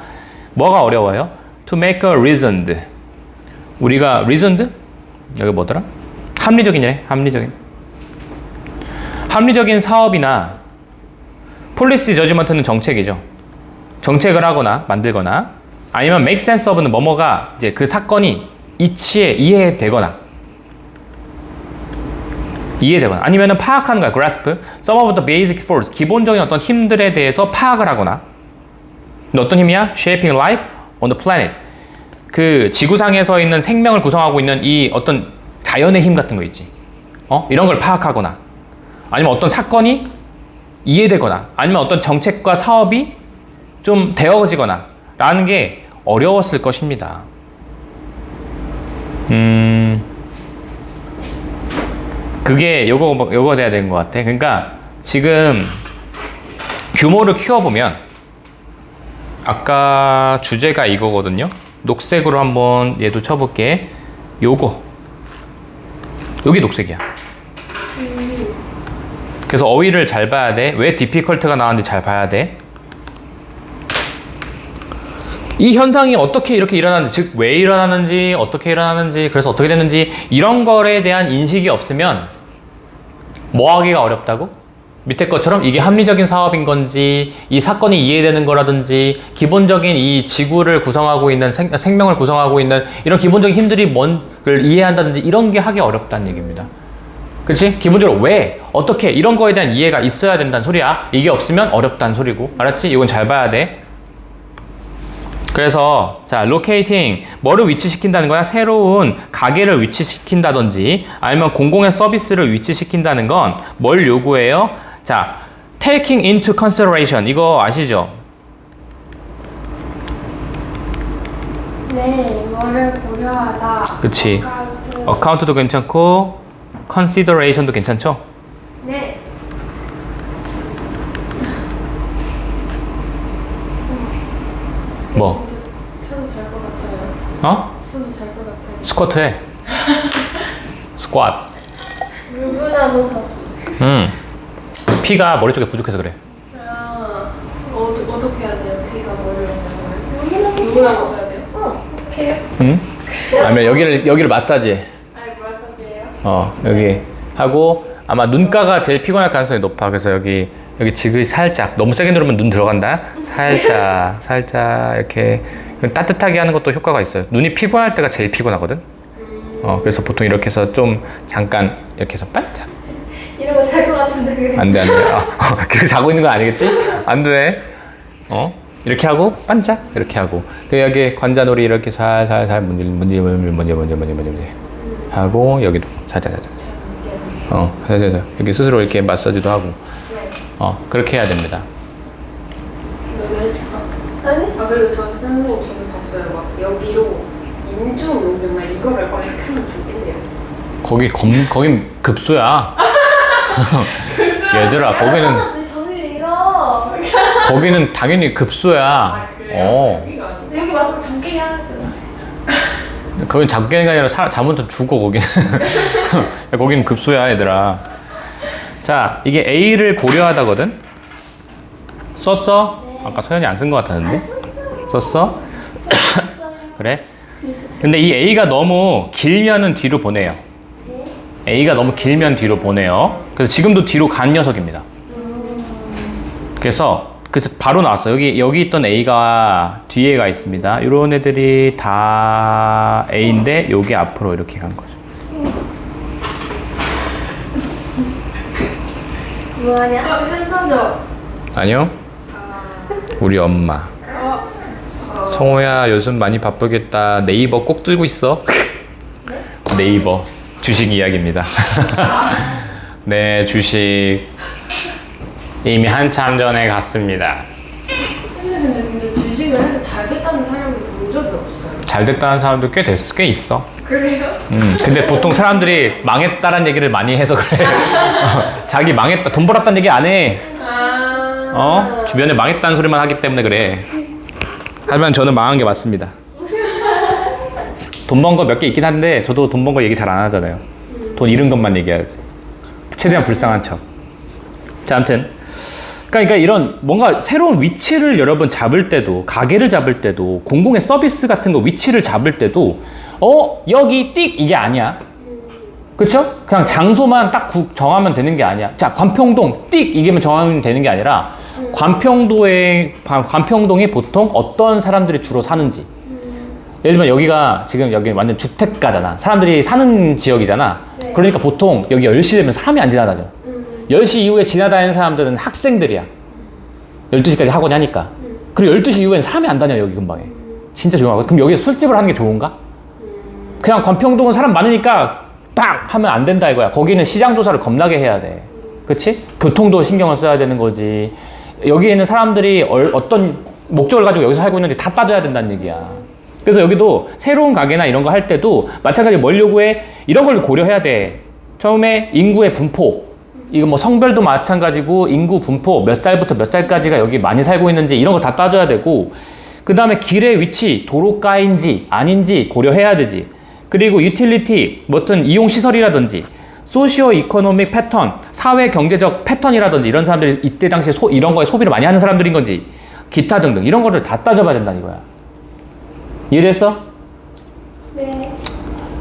뭐가 어려워요? to make a reasoned. 우리가 reasoned? 여기 뭐더라? 합리적인이래. 합리적인 사업이나 policy judgment는 정책이죠. 정책을 하거나 만들거나, 아니면 make sense of는 뭐뭐가 이제 그 사건이 이해되거나 아니면은 파악하는 거야. grasp some of the basic force, 기본적인 어떤 힘들에 대해서 파악을 하거나. 근데 어떤 힘이야? shaping life on the planet, 그 지구상에서 있는 생명을 구성하고 있는 이 어떤 자연의 힘 같은 거 있지. 이런 걸 파악하거나, 아니면 어떤 사건이 이해되거나, 아니면 어떤 정책과 사업이 좀 되어지거나 라는 게 어려웠을 것입니다. 그게 요거 돼야 되는 것 같아. 그러니까 지금 규모를 키워보면, 아까 주제가 이거거든요. 녹색으로 한번 얘도 쳐볼게. 여기 녹색이야. 그래서 어휘를 잘 봐야 돼. 왜 difficult가 나왔는지 잘 봐야 돼. 이 현상이 어떻게 이렇게 일어나는지, 즉 왜 일어나는지, 어떻게 일어나는지, 그래서 어떻게 됐는지, 이런 거에 대한 인식이 없으면 뭐 하기가 어렵다고? 밑에 것처럼 이게 합리적인 사업인 건지, 이 사건이 이해되는 거라든지, 기본적인 이 지구를 구성하고 있는 생명을 구성하고 있는 이런 기본적인 힘들이 뭔를 이해한다든지, 이런 게 하기 어렵다는 얘기입니다. 그렇지? 기본적으로 왜, 어떻게, 이런 거에 대한 이해가 있어야 된다는 소리야. 이게 없으면 어렵다는 소리고. 알았지? 이건 잘 봐야 돼. 그래서 자, locating, 뭐를 위치시킨다는 거야? 새로운 가게를 위치시킨다든지, 아니면 공공의 서비스를 위치시킨다는 건 뭘 요구해요? 자, taking into consideration, 이거 아시죠? 네, 뭐를 고려하다. 그치. account도 괜찮고 consideration도 괜찮죠? 네. 뭐? 쳐도 잘 것 같아요. 쳐도 잘 것 같아요. 스쿼트 해. 스쿼트. 누구나도 피가 머리 쪽에 부족해서 그래. 어떻게 해야 돼요? 피가 머리로 가면 누구나 써야 돼요? 오케이. 응? 아니면 여기를 마사지. 마사지예요? 여기 하고, 아마 눈가가 제일 피곤할 가능성이 높아. 그래서 여기 지그시 살짝, 너무 세게 누르면 눈 들어간다. 살짝 이렇게 따뜻하게 하는 것도 효과가 있어요. 눈이 피곤할 때가 제일 피곤하거든. 그래서 보통 이렇게 해서 좀 잠깐 이렇게 해서 반짝. 이런 거 잘 것 같은데 그래. 안 돼, 안 돼. 그렇게 자고 있는 거 아니겠지? 안 돼. 이렇게 하고 반짝 이렇게 하고 그 여기 관자놀이 이렇게 살살살 문지 하고 여기도 살짝 살짝 여기 스스로 이렇게 마사지도 하고 그렇게 해야 됩니다. 너도 해줄까? 아니? 아 그래도 저 선생님 저도 봤어요. 막 여기로 인중 여기 막 이거를 막 이렇게 하면 되겠네요. 거긴 급소야. 얘들아 거기는 저기 잃어. 거기는 당연히 급소야. 아 그래요? 여기가 아니고. 여기 와서 잠깨게 해야 되나? 거긴 잠깨는 아니라 잠부터 죽어 거기는. 거기는 급소야 얘들아. 자 이게 A를 고려하다거든. 썼어? 아까 서연이 안 쓴 것 같았는데. 썼어? 그래? 근데 이 A가 너무 길면은 뒤로 보내요. A가 너무 길면 뒤로 보내요. 그래서 지금도 뒤로 간 녀석입니다. 그래서 바로 나왔어. 여기 있던 A가 뒤에 가 있습니다. 이런 애들이 다 A인데 여기 앞으로 이렇게 간 거죠. 뭐하냐? 센서죠? 아니요. 우리 엄마. 성호야 요즘 많이 바쁘겠다. 네이버 꼭 들고 있어. 네이버 주식 이야기입니다. 네, 주식 이미 한참 전에 갔습니다. 근데 진짜 주식을 해도 잘 됐다는 사람을 본 적이 없어요. 잘 됐다는 사람도 꽤 있어. 그래요? 근데 보통 사람들이 망했다라는 얘기를 많이 해서 그래. 자기 망했다, 돈 벌었다는 얘기 안 해. 주변에 망했다는 소리만 하기 때문에 그래. 하지만 저는 망한 게 맞습니다. 돈 번 거 몇 개 있긴 한데 저도 돈 번 거 얘기 잘 안 하잖아요. 돈 잃은 것만 얘기하지. 최대한 불쌍한 척. 자, 아무튼 그러니까 이런 뭔가 새로운 위치를 여러분 잡을 때도, 가게를 잡을 때도, 공공의 서비스 같은 거 위치를 잡을 때도 여기 띡 이게 아니야. 그쵸? 그냥 장소만 딱 정하면 되는 게 아니야. 자, 관평동 띡 이게만 정하면 되는 게 아니라 관평동에 보통 어떤 사람들이 주로 사는지. 예를 들면 여기가 지금 여기 완전 주택가잖아. 사람들이 사는 지역이잖아. 네. 그러니까 보통 여기 10시 되면 사람이 안 지나다녀. 10시 이후에 지나다니는 사람들은 학생들이야. 12시까지 학원이 하니까. 그리고 12시 이후에는 사람이 안 다녀, 여기 근방에. 진짜 조용하고. 그럼 여기서 술집을 하는 게 좋은가? 그냥 관평동은 사람 많으니까 딱 하면 안 된다 이거야. 거기는 시장 조사를 겁나게 해야 돼. 그치? 교통도 신경을 써야 되는 거지. 여기에는 사람들이 어떤 목적을 가지고 여기서 살고 있는지 다 따져야 된다는 얘기야. 그래서 여기도 새로운 가게나 이런 거 할 때도 마찬가지로 뭘 요구해? 이런 걸 고려해야 돼. 처음에 인구의 분포. 이거 뭐 성별도 마찬가지고 인구 분포 몇 살부터 몇 살까지가 여기 많이 살고 있는지 이런 거 다 따져야 되고, 그 다음에 길의 위치, 도로가인지 아닌지 고려해야 되지. 그리고 유틸리티, 뭐든 이용시설이라든지 소시오 이코노믹 패턴, 사회 경제적 패턴이라든지 이런 사람들이 이때 당시에 이런 거에 소비를 많이 하는 사람들인 건지 기타 등등 이런 거를 다 따져봐야 된다는 거야. 이해됐어? 네.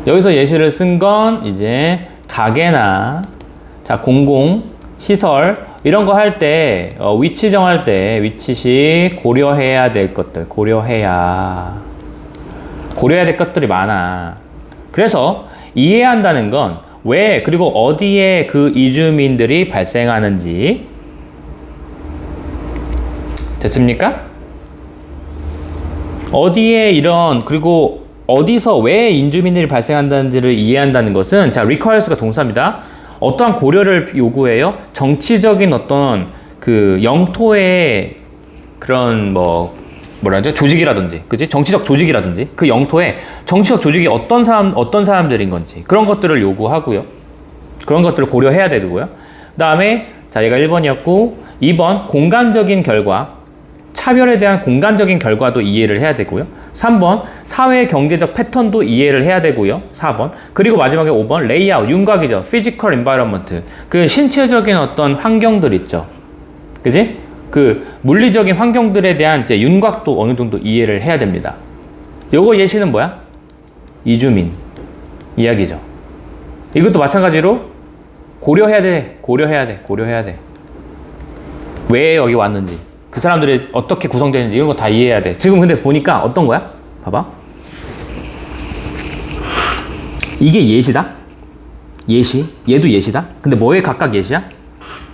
여기서 예시를 쓴 건 이제 가게나 자 공공 시설 이런 거 할 때 위치 정할 때 위치시 고려해야 될 것들 고려해야 될 것들이 많아. 그래서 이해해야 한다는 건 왜 그리고 어디에 그 이주민들이 발생하는지. 됐습니까? 어디에 이런 그리고 어디서 왜 인주민들이 발생한다는지를 이해한다는 것은 자 requires가 동사입니다. 어떠한 고려를 요구해요? 정치적인 어떤 그 영토의 그런 뭐라 하죠? 조직이라든지, 그치? 정치적 조직이라든지 그 영토에 정치적 조직이 어떤 사람들인 건지 그런 것들을 요구하고요. 그런 것들을 고려해야 되고요. 그 다음에 자 얘가 1번이었고 2번 공간적인 결과 차별에 대한 공간적인 결과도 이해를 해야 되고요. 3번 사회 경제적 패턴도 이해를 해야 되고요. 4번 그리고 마지막에 5번 레이아웃 윤곽이죠. physical environment 그 신체적인 어떤 환경들 있죠. 그지? 그 물리적인 환경들에 대한 이제 윤곽도 어느 정도 이해를 해야 됩니다. 요거 예시는 뭐야? 이주민 이야기죠. 이것도 마찬가지로 고려해야 돼. 왜 여기 왔는지. 그 사람들이 어떻게 구성되는지 이런 거 다 이해해야 돼. 지금 근데 보니까 어떤 거야? 봐봐. 이게 예시다? 예시. 얘도 예시다? 근데 뭐에 각각 예시야?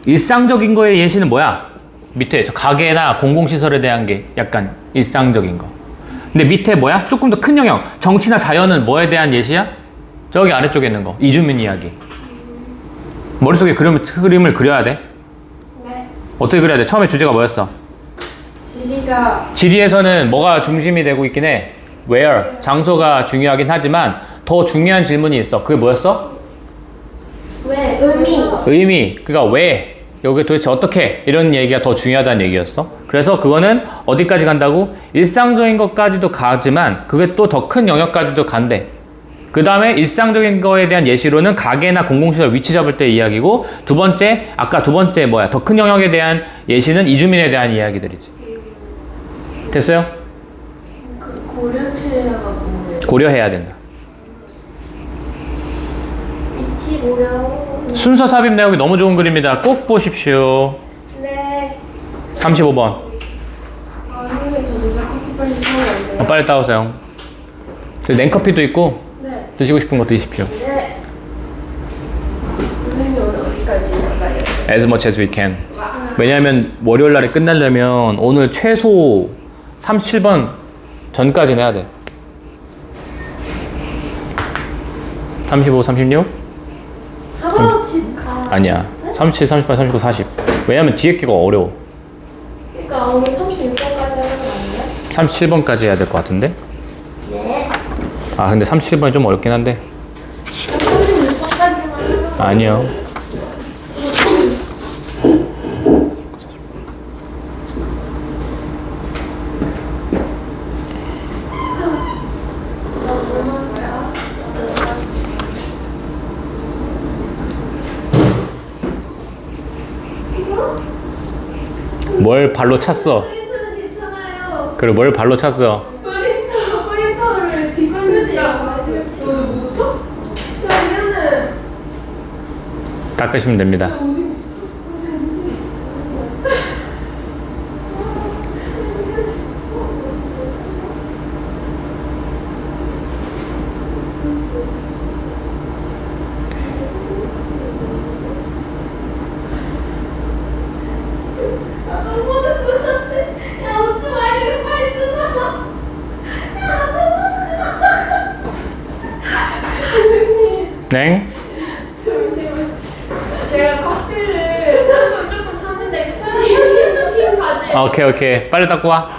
일상적인 거의 예시는 뭐야? 밑에 저 가게나 공공시설에 대한 게 약간 일상적인 거. 근데 밑에 뭐야? 조금 더 큰 영역. 정치나 자연은 뭐에 대한 예시야? 저기 아래쪽에 있는 거. 이주민 이야기. 머릿속에 그림을 그려야 돼. 네. 어떻게 그려야 돼? 처음에 주제가 뭐였어? 지리에서는 뭐가 중심이 되고 있긴 해. where. 장소가 중요하긴 하지만 더 중요한 질문이 있어. 그게 뭐였어? 왜? 의미. 의미. 그러니까 왜? 여기 도대체 어떻게? 이런 얘기가 더 중요하다는 얘기였어. 그래서 그거는 어디까지 간다고? 일상적인 것까지도 가지만 그게 또 더 큰 영역까지도 간대. 그 다음에 일상적인 거에 대한 예시로는 가게나 공공시설 위치 잡을 때 이야기고, 두 번째, 아까 두 번째 뭐야? 더 큰 영역에 대한 예시는 이주민에 대한 이야기들이지. 됐어요? 그 고려체가 뭐예요? 고려해야 된다. 위치 고려. 순서 삽입 내용이 너무 좋은 그림이다. 꼭 보십시오. 네. 35번. 아, 선생님, 저 진짜 커피 빨리 사면 안 돼요? 빨리 따오세요. 냉커피도 있고, 네. 드시고 싶은 거 드십시오. 네. 선생님, 오늘 어디까지 나가요? As much as we can. 왜냐하면 월요일 날에 끝내려면 오늘 최소 37번 전까지 해야 돼. 35, 36? 하고 집 가. 아니야. 37, 38, 39, 40. 왜냐면 뒤에 끼가 어려워. 그러니까 오늘 36번까지 하는 거 아니에요? 37번까지 해야 될 것 같은데? 네. 아, 근데 37번이 좀 어렵긴 한데. 36번까지만 하는 거. 아니요. 뭘 발로 찼어? 프린터는 괜찮아요. 그래, 뭘 발로 찼어? 프린터를 뒷걸음질하고 하시면 너도 묻었어? 그러면은 깎으시면 됩니다. 너무 묻은 것 같아. 야, 웃지 말고 빨리 뜯어서. 야, 너무 묻은 것 같아. 선생님, 네? 잠시만. 제가 커피를 조금 탔는데 흰 바지. 오케이, 오케이. 빨리 닦고 와.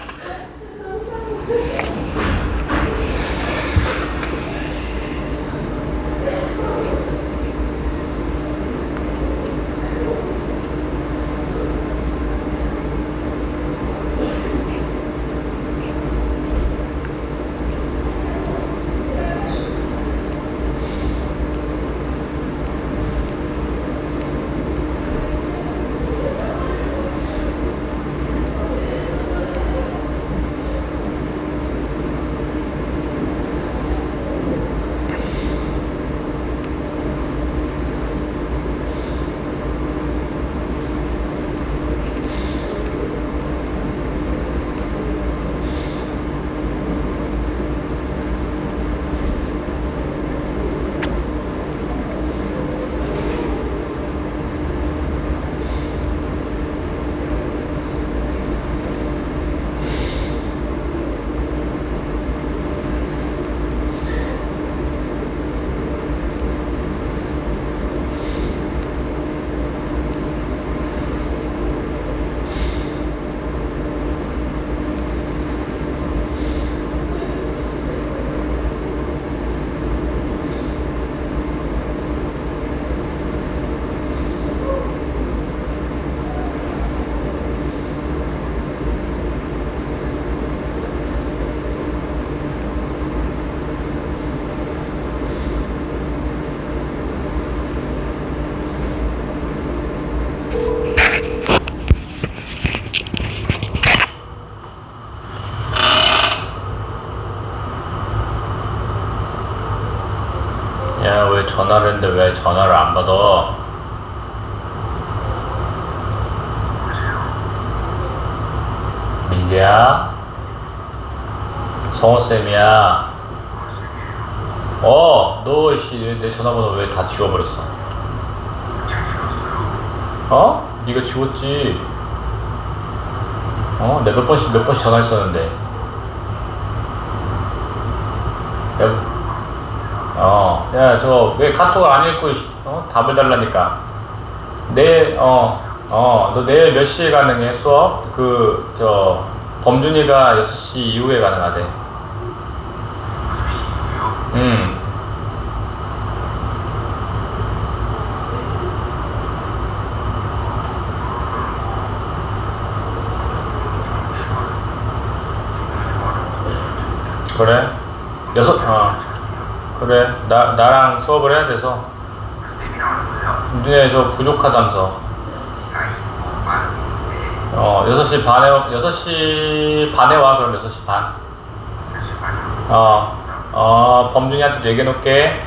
야, 왜 전화를 했는데 왜 전화를 안 받아? 누구야? 성호쌤이야. 너 내 전화번호 왜 다 지워버렸어? 네가 지웠지. 내가 몇 번씩 전화했었는데. 야, 저 왜 카톡을 안 읽고 답을 달라니까. 너 내일 몇 시에 가능해, 수업? 범준이가 6시 이후에 가능하대. 그래? 그래. 나랑 수업을 해야 돼서. 니네 저 부족하다면서. 6시 반에 와, 그럼 6시 반. 범준이한테도 얘기해 놓을게.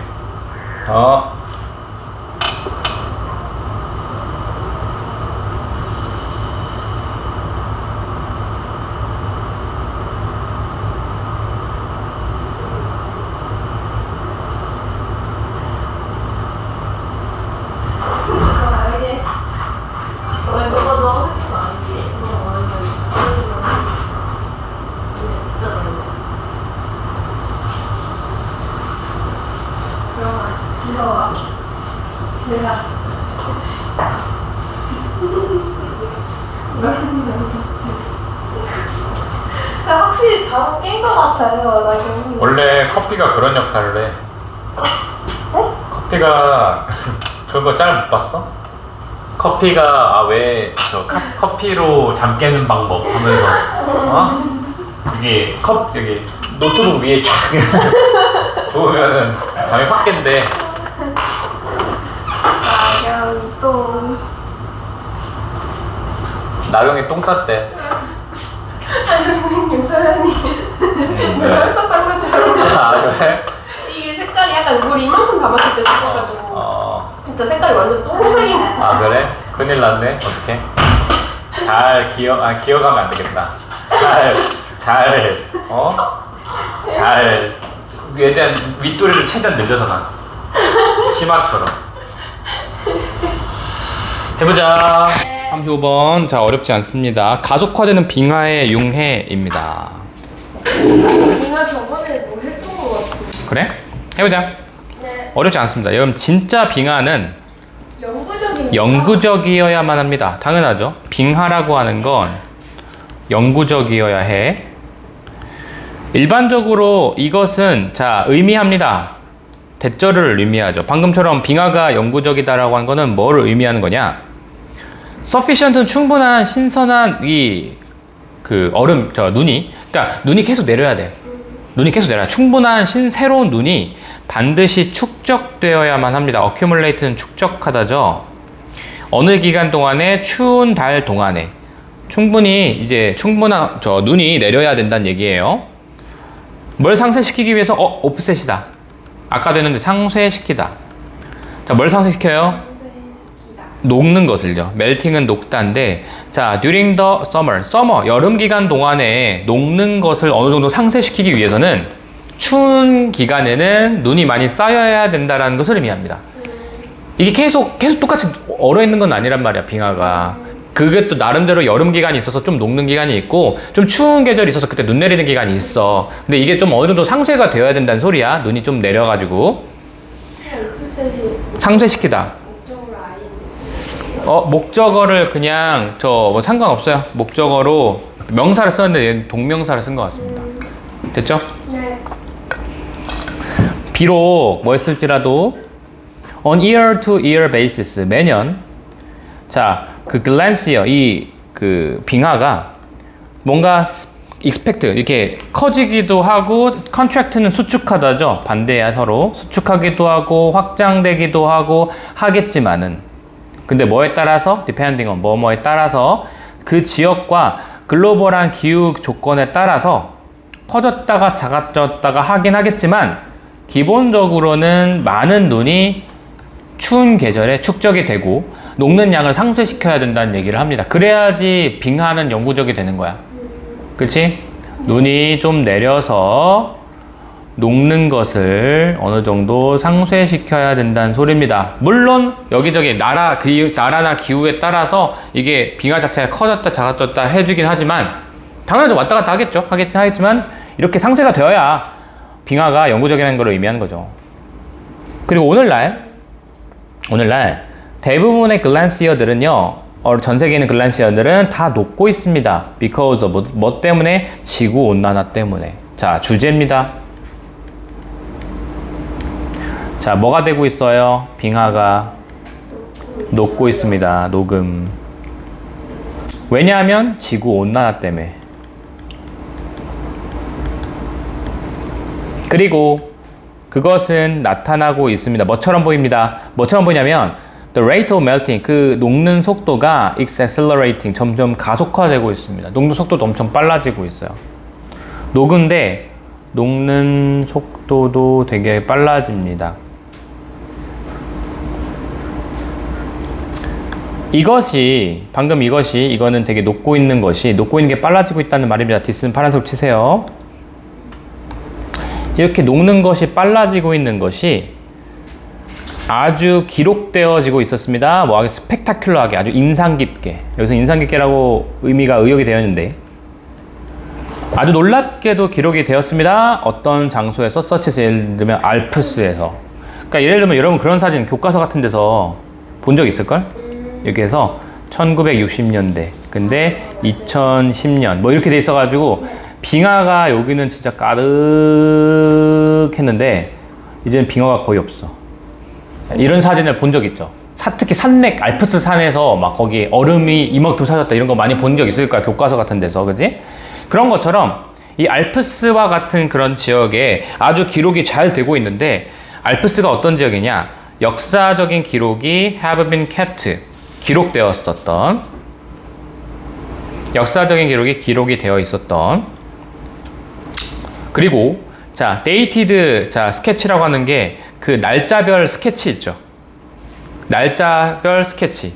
확실히 잠 깬 것 같아요. 나 너무. 원래 커피가 그런 역할을 해. 커피가 그거 짤 못 봤어? 커피가 왜 커피로 잠 깨는 방법 하면서 이게 여기 노트북 위에 쫙 부으면은 잠이 확 깬대. 또. 나경이 똥 쌌대. 선생님, 서연이. 왜 설사 싼 것처럼. 그래? 이게 색깔이 약간 물 이만큼 담았을 때 섞어가지고. 진짜 색깔이 완전 똥색인. 그래? 큰일 났네. 어떡해? 기어가면 안 되겠다. 최대한 윗도리를 최대한 늘려서 가. 치마처럼. 해보자. 35번. 자, 어렵지 않습니다. 가속화되는 빙하의 융해입니다. 빙하 저번에 뭐 했던 것 같은데. 그래? 해보자. 네. 어렵지 않습니다. 여러분, 진짜 빙하는 영구적인. 영구적이어야만 합니다. 당연하죠. 빙하라고 하는 건 영구적이어야 해. 일반적으로 이것은 의미합니다. 대절을 의미하죠. 방금처럼 빙하가 영구적이다라고 하는 거는 뭐를 의미하는 거냐? sufficient는 충분한 신선한 얼음, 눈이, 그러니까 눈이 계속 내려야 돼. 눈이 계속 내려야 돼. 충분한 새로운 눈이 반드시 축적되어야만 합니다. accumulate는 축적하다죠. 어느 기간 동안에 추운 달 동안에 충분한 눈이 내려야 된다는 얘기예요. 뭘 상쇄시키기 위해서 오프셋이다. 아까도 했는데 상쇄시키다. 자, 뭘 상쇄시켜요? 녹는 것을요. melting은 녹다인데, 자, during the summer, 여름 기간 동안에 녹는 것을 어느 정도 상쇄시키기 위해서는 추운 기간에는 눈이 많이 쌓여야 된다라는 것을 의미합니다. 이게 계속 똑같이 얼어 있는 건 아니란 말이야, 빙하가. 그게 또 나름대로 여름 기간이 있어서 좀 녹는 기간이 있고, 좀 추운 계절이 있어서 그때 눈 내리는 기간이 있어. 근데 이게 좀 어느 정도 상쇄가 되어야 된다는 소리야. 눈이 좀 내려가지고. 상쇄시키다. 목적어를 그냥 뭐 상관없어요. 목적어로 명사를 썼는데 얘는 동명사를 쓴 것 같습니다. 됐죠? 네. 비록 뭐 했을지라도 on year to year basis, 매년. 자, glacier, 빙하가 뭔가 expect, 이렇게 커지기도 하고, contract는 수축하다죠. 반대야, 서로. 수축하기도 하고, 확장되기도 하고 하겠지만은, 근데 뭐에 따라서? depending on 뭐뭐에 따라서 그 지역과 글로벌한 기후 조건에 따라서 커졌다가 작아졌다가 하긴 하겠지만, 기본적으로는 많은 눈이 추운 계절에 축적이 되고 녹는 양을 상쇄시켜야 된다는 얘기를 합니다. 그래야지 빙하는 영구적이 되는 거야. 그치? 눈이 좀 내려서 녹는 것을 어느 정도 상쇄시켜야 된다는 소리입니다. 물론 여기저기 나라나 기후에 따라서 이게 빙하 자체가 커졌다 작아졌다 해주긴 하지만 당연히 왔다 갔다 하겠지만 이렇게 상쇄가 되어야 빙하가 영구적이라는 걸 의미하는 거죠. 그리고 오늘날 대부분의 글라시어들은요, 전 세계에 있는 글라시어들은 다 녹고 있습니다. because of 뭐 때문에? 지구 온난화 때문에. 자, 주제입니다. 자, 뭐가 되고 있어요? 빙하가 녹고 있습니다. 녹음. 왜냐하면 지구 온난화 때문에. 그리고 그것은 나타나고 있습니다. 뭐처럼 보입니다. 뭐처럼 보이냐면 the rate of melting, 그 녹는 속도가 is accelerating, 점점 가속화되고 있습니다. 녹는 속도도 엄청 빨라지고 있어요. 녹는 속도도 되게 빨라집니다. 이거는 되게 녹고 있는 게 빨라지고 있다는 말입니다. 디스는 파란색으로 치세요. 이렇게 녹는 것이 빨라지고 있는 것이 아주 기록되어지고 있었습니다. 뭐 아주 스펙타큘러하게, 아주 인상 깊게. 여기서 인상 깊게라고 의역이 되어 있는데 아주 놀랍게도 기록이 되었습니다. 어떤 장소에서 서치해서 예를 들면 알프스에서. 그러니까 예를 들면 여러분 그런 사진 교과서 같은 데서 본 적 있을걸? 여기에서 1960년대 근데 2010년 뭐 이렇게 돼 있어가지고 빙하가 여기는 진짜 가득했는데 이제는 빙하가 거의 없어. 이런 사진을 본 적 있죠. 특히 산맥 알프스 산에서 막 거기 얼음이 이만큼 사졌다 이런 거 많이 본 적 있을 거야. 교과서 같은 데서. 그지? 그런 것처럼 이 알프스와 같은 그런 지역에 아주 기록이 잘 되고 있는데 알프스가 어떤 지역이냐? 역사적인 기록이 have been kept, 기록되었었던, 역사적인 기록이 되어 있었던. 그리고 자, dated, 자, 스케치라고 하는 게 그 날짜별 스케치 있죠. 날짜별 스케치.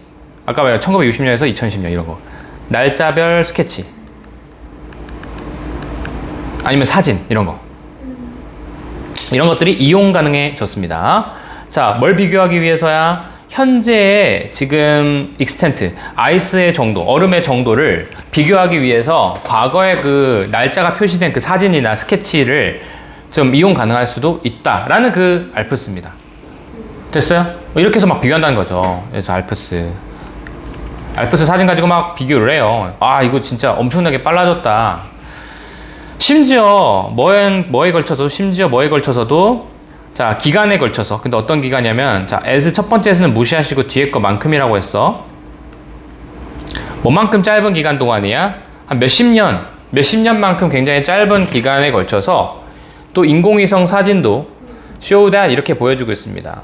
아까 말한 1960년에서 2010년 이런 거. 날짜별 스케치. 아니면 사진 이런 거. 이런 것들이 이용 가능해졌습니다. 자, 뭘 비교하기 위해서야? 현재의 지금 익스텐트, 아이스의 정도, 얼음의 정도를 비교하기 위해서 과거에 그 날짜가 표시된 그 사진이나 스케치를 좀 이용 가능할 수도 있다라는 그 알프스입니다. 됐어요? 이렇게 해서 막 비교한다는 거죠. 그래서 알프스 사진 가지고 막 비교를 해요. 아, 이거 진짜 엄청나게 빨라졌다. 심지어 뭐에 걸쳐서도 자, 기간에 걸쳐서. 근데 어떤 기간이냐면, 자, as 첫 번째에서는 무시하시고 뒤에 거 만큼이라고 했어. 뭐만큼 짧은 기간 동안이야? 한 몇십 년만큼 굉장히 짧은 기간에 걸쳐서 또 인공위성 사진도 show that 이렇게 보여주고 있습니다.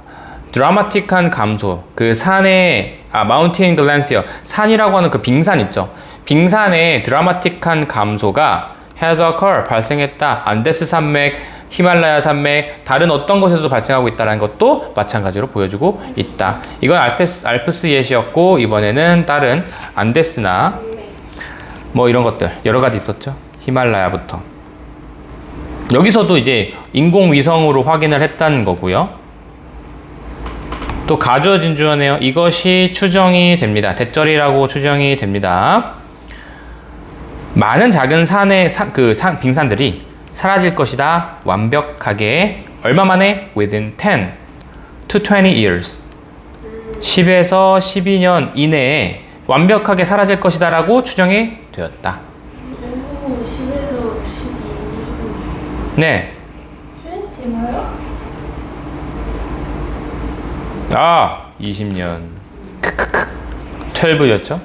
드라마틱한 감소, 그 산의, 마운틴 글랜시어, 산이라고 하는 그 빙산 있죠. 빙산의 드라마틱한 감소가 has occurred, 발생했다. 안데스 산맥, 히말라야 산맥, 다른 어떤 곳에서도 발생하고 있다는 것도 마찬가지로 보여주고 있다. 이건 알프스 예시였고, 이번에는 다른 안데스나 뭐 이런 것들 여러 가지 있었죠. 히말라야부터. 여기서도 이제 인공위성으로 확인을 했다는 거고요. 또 가주어 진주어네요. 이것이 추정이 됩니다. 대절이라고 추정이 됩니다. 많은 작은 빙산들이 사라질 것이다. 완벽하게. 얼마 만에? Within 10 to 20 years. 10에서 12년 이내에 완벽하게 사라질 것이다 라고 추정이 되었다. 10에서 12년. 네. 20년. 12였죠?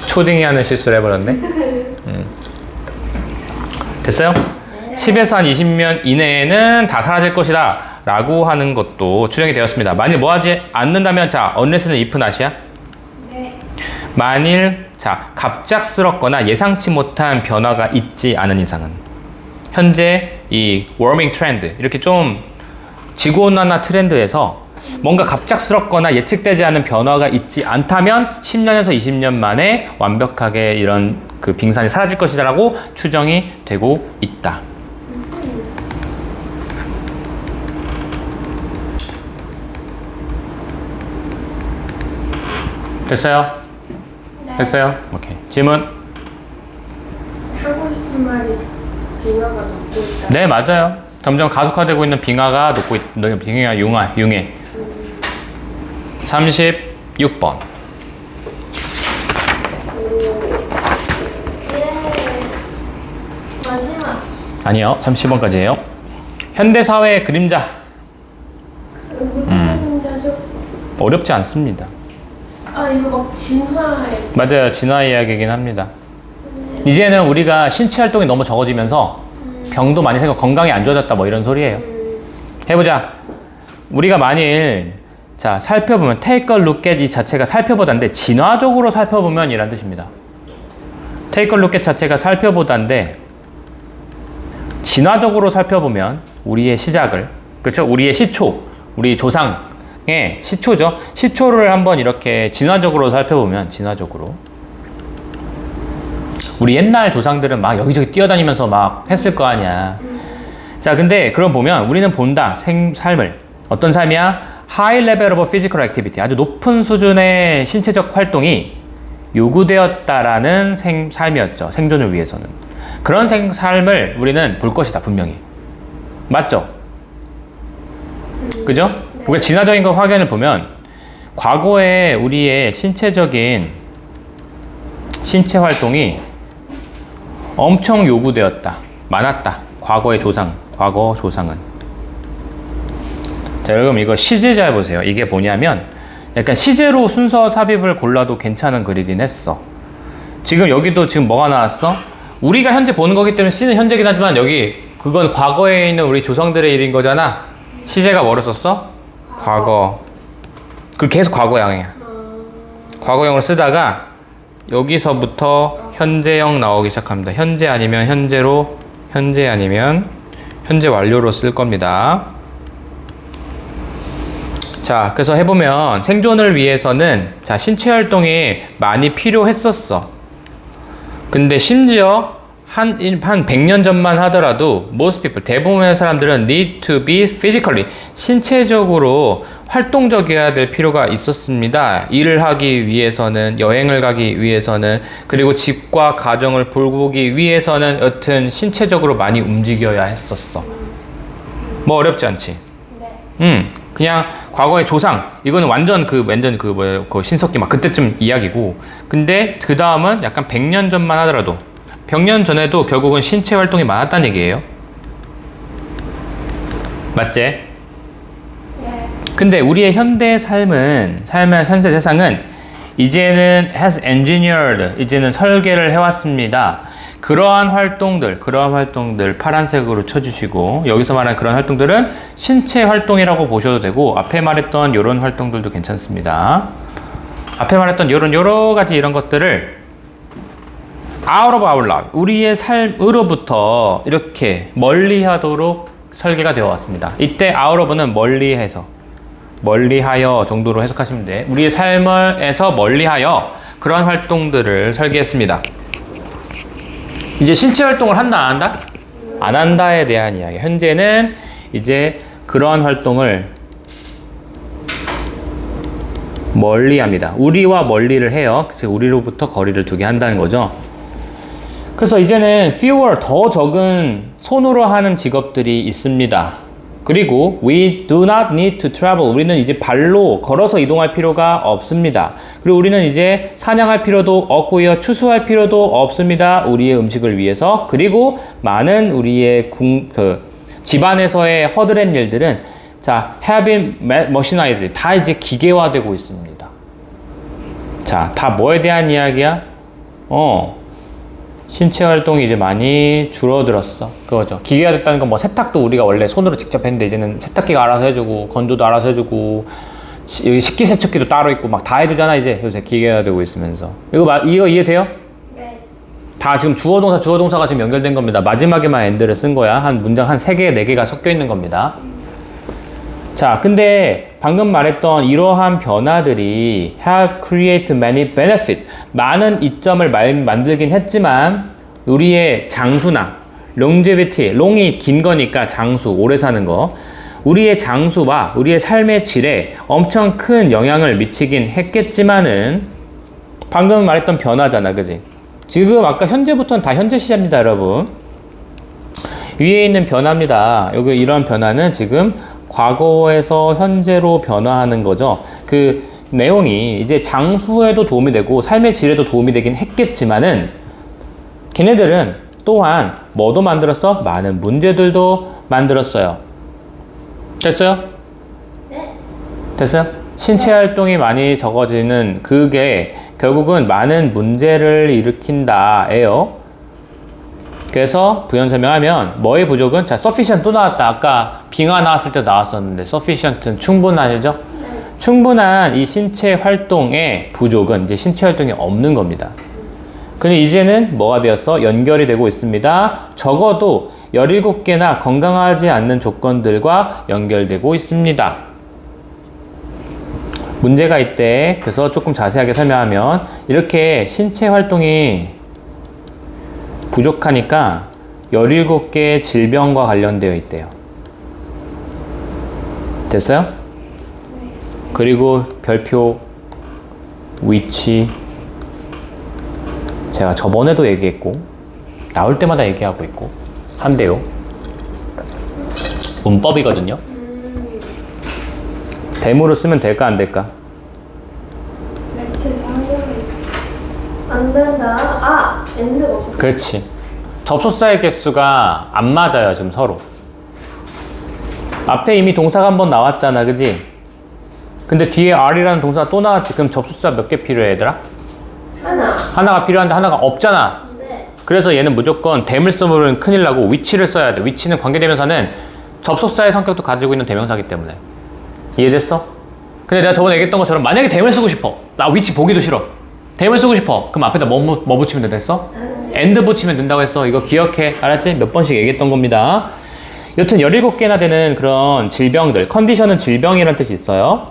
초딩이 하는 실수를 해버렸네. 됐어요? 10에서 한 20년 이내에는 다 사라질 것이다 라고 하는 것도 추정이 되었습니다. 만일 뭐 하지 않는다면, 자, unless는 if not이야? 네. 만일, 자, 갑작스럽거나 예상치 못한 변화가 있지 않은 이상은, 현재 이 warming trend, 이렇게 좀 지구온난화 트렌드에서 뭔가 갑작스럽거나 예측되지 않은 변화가 있지 않다면 10년에서 20년 만에 완벽하게 이런 그 빙산이 사라질 것이다라고 추정이 되고 있다. 됐어요? 네. 됐어요? 오케이. 질문? 하고 싶은 말이 빙하가 녹고 있다. 네, 맞아요. 점점 가속화되고 있는 빙하가 빙하 융해. 36번. 마지막. 아니요, 30번까지예요. 현대 사회의 그림자. 무슨 말인가죠? 어렵지 않습니다. 아 이거 막 진화해. 맞아요, 진화 이야기이긴 합니다. 이제는 우리가 신체 활동이 너무 적어지면서 병도 많이 생겨 건강이 안 좋아졌다 뭐 이런 소리예요. 해보자. 우리가 만일 자 살펴보면 take a look at 이 자체가 살펴보다인데 진화적으로 살펴보면 이란 뜻입니다. take a look at 자체가 살펴보다인데 진화적으로 살펴보면 우리의 시작을 그렇죠? 우리의 시초, 우리 조상의 시초죠. 시초를 한번 이렇게 진화적으로 살펴보면 진화적으로 우리 옛날 조상들은 막 여기저기 뛰어다니면서 막 했을 거 아니야. 자, 근데 그럼 보면 우리는 본다. 삶을. 어떤 삶이야? High level of physical activity. 아주 높은 수준의 신체적 활동이 요구되었다라는 삶이었죠. 생존을 위해서는. 그런 삶을 우리는 볼 것이다. 분명히. 맞죠? 그죠? 우리가 진화적인 거 확연을 보면 과거에 우리의 신체적인 신체 활동이 엄청 요구되었다. 많았다. 과거 조상은. 자, 여러분 이거 시제 잘 보세요. 이게 뭐냐면 약간 시제로 순서 삽입을 골라도 괜찮은 글이긴 했어. 지금 여기도 지금 뭐가 나왔어? 우리가 현재 보는 거기 때문에 C는 현재긴 하지만 여기 그건 과거에 있는 우리 조상들의 일인 거잖아. 시제가 뭐를 썼어? 과거. 그 계속 과거형이야. 과거형을 쓰다가 여기서부터 현재형 나오기 시작합니다. 현재 아니면 현재로, 현재 아니면 현재 완료로 쓸 겁니다. 자, 그래서 해보면 생존을 위해서는 자, 신체 활동이 많이 필요했었어. 근데 심지어 한 100년 전만 하더라도 most people, 대부분의 사람들은 need to be physically, 신체적으로 활동적이어야 될 필요가 있었습니다. 일을 하기 위해서는, 여행을 가기 위해서는, 그리고 집과 가정을 돌보기 위해서는 여튼 신체적으로 많이 움직여야 했었어. 뭐 어렵지 않지? 네. 그냥 과거의 조상, 이거는 완전 그 신석기 막 그때쯤 이야기고, 근데 그 다음은 약간 100년 전만 하더라도 100년 전에도 결국은 신체 활동이 많았다는 얘기예요. 맞지? 네. 근데 우리의 현대 삶의 현재 세상은 이제는 has engineered, 이제는 설계를 해왔습니다. 그러한 활동들 파란색으로 쳐주시고, 여기서 말한 그런 활동들은 신체 활동이라고 보셔도 되고, 앞에 말했던 이런 활동들도 괜찮습니다. 앞에 말했던 여러 가지 이런 것들을 out of our life, 우리의 삶으로부터 이렇게 멀리 하도록 설계가 되어 왔습니다. 이때 out of는 멀리하여 정도로 해석하시면 돼. 우리의 삶에서 멀리하여 그러한 활동들을 설계했습니다. 이제 신체 활동을 한다, 안 한다? 안 한다에 대한 이야기. 현재는 이제 그러한 활동을 멀리 합니다. 우리와 멀리를 해요. 즉, 우리로부터 거리를 두게 한다는 거죠. 그래서 이제는 fewer, 더 적은 손으로 하는 직업들이 있습니다. 그리고 we do not need to travel. 우리는 이제 발로 걸어서 이동할 필요가 없습니다. 그리고 우리는 이제 사냥할 필요도 없고요. 추수할 필요도 없습니다. 우리의 음식을 위해서. 그리고 많은 우리의 집안에서의 허드렛 일들은 자, have been machinized. 다 이제 기계화되고 있습니다. 자, 다 뭐에 대한 이야기야? 신체 활동이 이제 많이 줄어들었어. 그거죠. 기계가 됐다는 건 뭐 세탁도 우리가 원래 손으로 직접 했는데 이제는 세탁기가 알아서 해주고, 건조도 알아서 해주고, 여기 식기세척기도 따로 있고 막 다 해주잖아, 이제. 요새 기계가 되고 있으면서. 이거 이해돼요? 네. 다 지금 주어 동사가 지금 연결된 겁니다. 마지막에만 and를 쓴 거야. 한 문장 한 3개, 4개가 섞여 있는 겁니다. 자, 근데 방금 말했던 이러한 변화들이 have created many benefit. 많은 이점을 만들긴 했지만 우리의 장수나 longevity, long이 긴 거니까 장수, 오래 사는 거. 우리의 장수와 우리의 삶의 질에 엄청 큰 영향을 미치긴 했겠지만은 방금 말했던 변화잖아, 그지? 지금 아까 현재부터는 다 현재 시제입니다, 여러분. 위에 있는 변화입니다. 여기 이런 변화는 지금 과거에서 현재로 변화하는 거죠. 그 내용이 이제 장수에도 도움이 되고 삶의 질에도 도움이 되긴 했겠지만은 걔네들은 또한 뭐도 만들었어? 많은 문제들도 만들었어요. 됐어요? 네. 됐어요? 신체 활동이 많이 적어지는 그게 결국은 많은 문제를 일으킨다예요. 그래서 부연 설명하면 뭐의 부족은 자, sufficient 또 나왔다. 아까 빙하 나왔을 때 나왔었는데 sufficient는 충분한이죠? 충분한 이 신체 활동의 부족은 이제 신체 활동이 없는 겁니다. 근데 이제는 뭐가 되었어? 연결이 되고 있습니다. 적어도 17개나 건강하지 않는 조건들과 연결되고 있습니다. 문제가 있대. 그래서 조금 자세하게 설명하면 이렇게 신체 활동이 부족하니까 17개의 질병과 관련되어 있대요. 됐어요? 그리고 별표, 위치 제가 저번에도 얘기했고 나올 때마다 얘기하고 있고 한대요. 문법이거든요. 대무로 쓰면 될까 안 될까? 매체 상점이 안 된다. 아, 엔드가 없어. 그렇지. 접속사의 개수가 안 맞아요, 지금 서로. 앞에 이미 동사가 한 번 나왔잖아, 그지? 근데 뒤에 R이라는 동사가 또 나왔지. 그럼 접속사 몇 개 필요해, 얘들아? 하나가 필요한데 하나가 없잖아. 네. 그래서 얘는 무조건 댐을 써버리면 큰일 나고 위치를 써야 돼. 위치는 관계대명사는 접속사의 성격도 가지고 있는 대명사이기 때문에. 이해됐어? 근데 내가 저번에 얘기했던 것처럼 만약에 댐을 쓰고 싶어. 나 위치 보기도 싫어. 댐을 쓰고 싶어. 그럼 앞에다 뭐 붙이면 됐어? and 붙이면 된다고 했어. 이거 기억해. 알았지? 몇 번씩 얘기했던 겁니다. 여튼 17개나 되는 그런 질병들, 컨디션은 질병이라는 뜻이 있어요.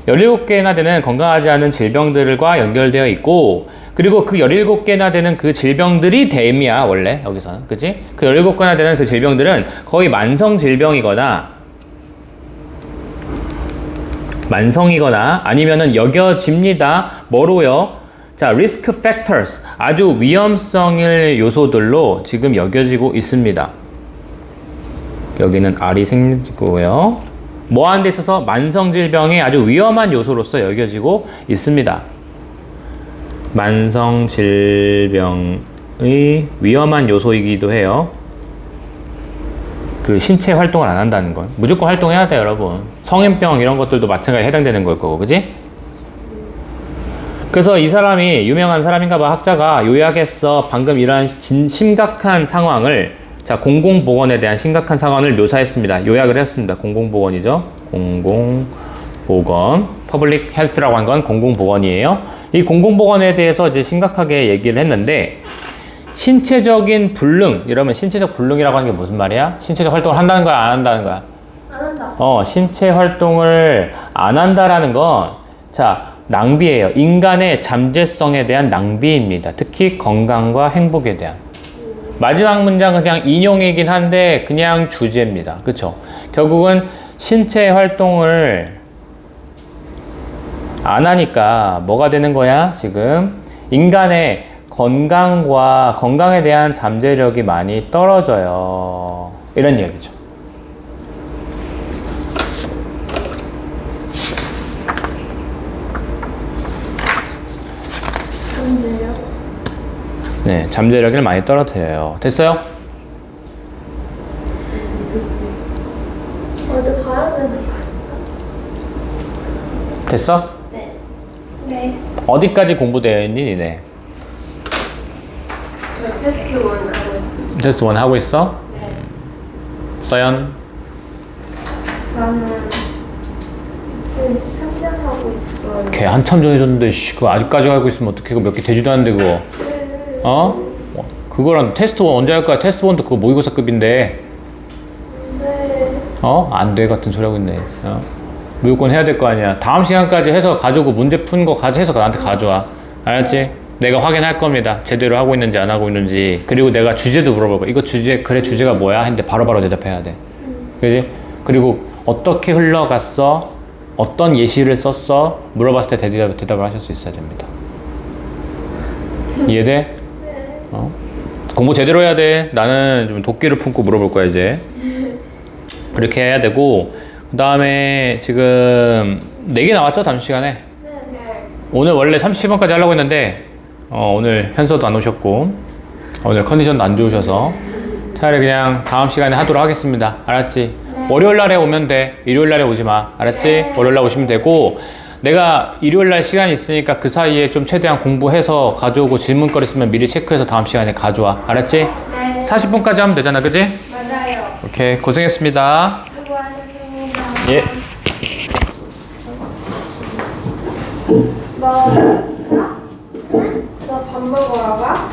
17개나 되는 건강하지 않은 질병들과 연결되어 있고, 그리고 그 17개나 되는 그 질병들이 댐이야, 원래, 여기서는. 그치? 그 17개나 되는 그 질병들은 거의 만성 질병이거나, 아니면은 여겨집니다. 뭐로요? 자, risk factors. 아주 위험성일 요소들로 지금 여겨지고 있습니다. 여기는 R이 생기고요. 뭐 하는 데 있어서 만성질병의 아주 위험한 요소로서 여겨지고 있습니다. 만성질병의 위험한 요소이기도 해요. 그 신체 활동을 안 한다는 건. 무조건 활동해야 돼요, 여러분. 성인병 이런 것들도 마찬가지로 해당되는 걸 거고, 그지? 그래서 이 사람이 유명한 사람인가 봐. 학자가 요약했어. 방금 이러한 심각한 상황을, 자, 공공보건에 대한 심각한 상황을 묘사했습니다. 요약을 했습니다. 공공보건이죠. 공공보건. 퍼블릭 헬스라고 한 건 공공보건이에요. 이 공공보건에 대해서 이제 심각하게 얘기를 했는데, 신체적인 불능, 이러면 신체적 불능이라고 하는 게 무슨 말이야? 신체적 활동을 한다는 거야, 안 한다는 거야? 안 한다. 신체 활동을 안 한다라는 건, 자, 낭비예요. 인간의 잠재성에 대한 낭비입니다. 특히 건강과 행복에 대한. 마지막 문장은 그냥 인용이긴 한데 그냥 주제입니다. 그쵸? 결국은 신체 활동을 안 하니까 뭐가 되는 거야? 지금 인간의 건강에 대한 잠재력이 많이 떨어져요. 이런 얘기죠. 잠들요? 네, 잠재력을 많이 떨어뜨려요. 됐어요? 어디 가야 되는 거야? 됐어? 네. 네. 어디까지 공부되어 있니, 니네? 저 테스트 1 하고 있습니다. 테스트 1 하고 있어? 네. 서연? 저는 지금 참견하고 있어요. 걔 한참 전에 줬는데, 그거 아직까지 알고 있으면 어떡해. 그거 몇 개 되지도 않는데, 그거. 그거랑 테스트 1 언제 할 거야? 테스트 1도 그거 모의고사급인데. 네. 안 돼 같은 소리 하고 있네. 무조건 해야 될 거 아니야. 다음 시간까지 해서 가지고 문제 푼 거 해서 나한테 가져와. 알았지? 내가 확인할 겁니다. 제대로 하고 있는지 안 하고 있는지. 그리고 내가 주제도 물어볼 거야. 이거 주제, 그래 주제가 뭐야? 했는데 바로바로 대답해야 돼. 그지? 그리고 어떻게 흘러갔어? 어떤 예시를 썼어? 물어봤을 때 대답을 하실 수 있어야 됩니다. 이해돼? 공부 제대로 해야 돼. 나는 좀 도끼를 품고 물어볼 거야 이제. 그렇게 해야 되고, 그 다음에 지금 4개 나왔죠? 다음 시간에. 네. 오늘 원래 30번까지 하려고 했는데 오늘 현서도 안 오셨고 오늘 컨디션도 안 좋으셔서 차라리 그냥 다음 시간에 하도록 하겠습니다. 알았지? 네. 월요일 날에 오면 돼. 일요일 날에 오지 마. 알았지? 네. 월요일 날 오시면 되고, 내가 일요일 날 시간이 있으니까 그 사이에 좀 최대한 공부해서 가져오고 질문거리 있으면 미리 체크해서 다음 시간에 가져와. 알았지? 네. 40분까지 하면 되잖아. 그지? 맞아요. 오케이. 고생했습니다. 수고하셨습니다. 예. 너 밥 먹으러 가?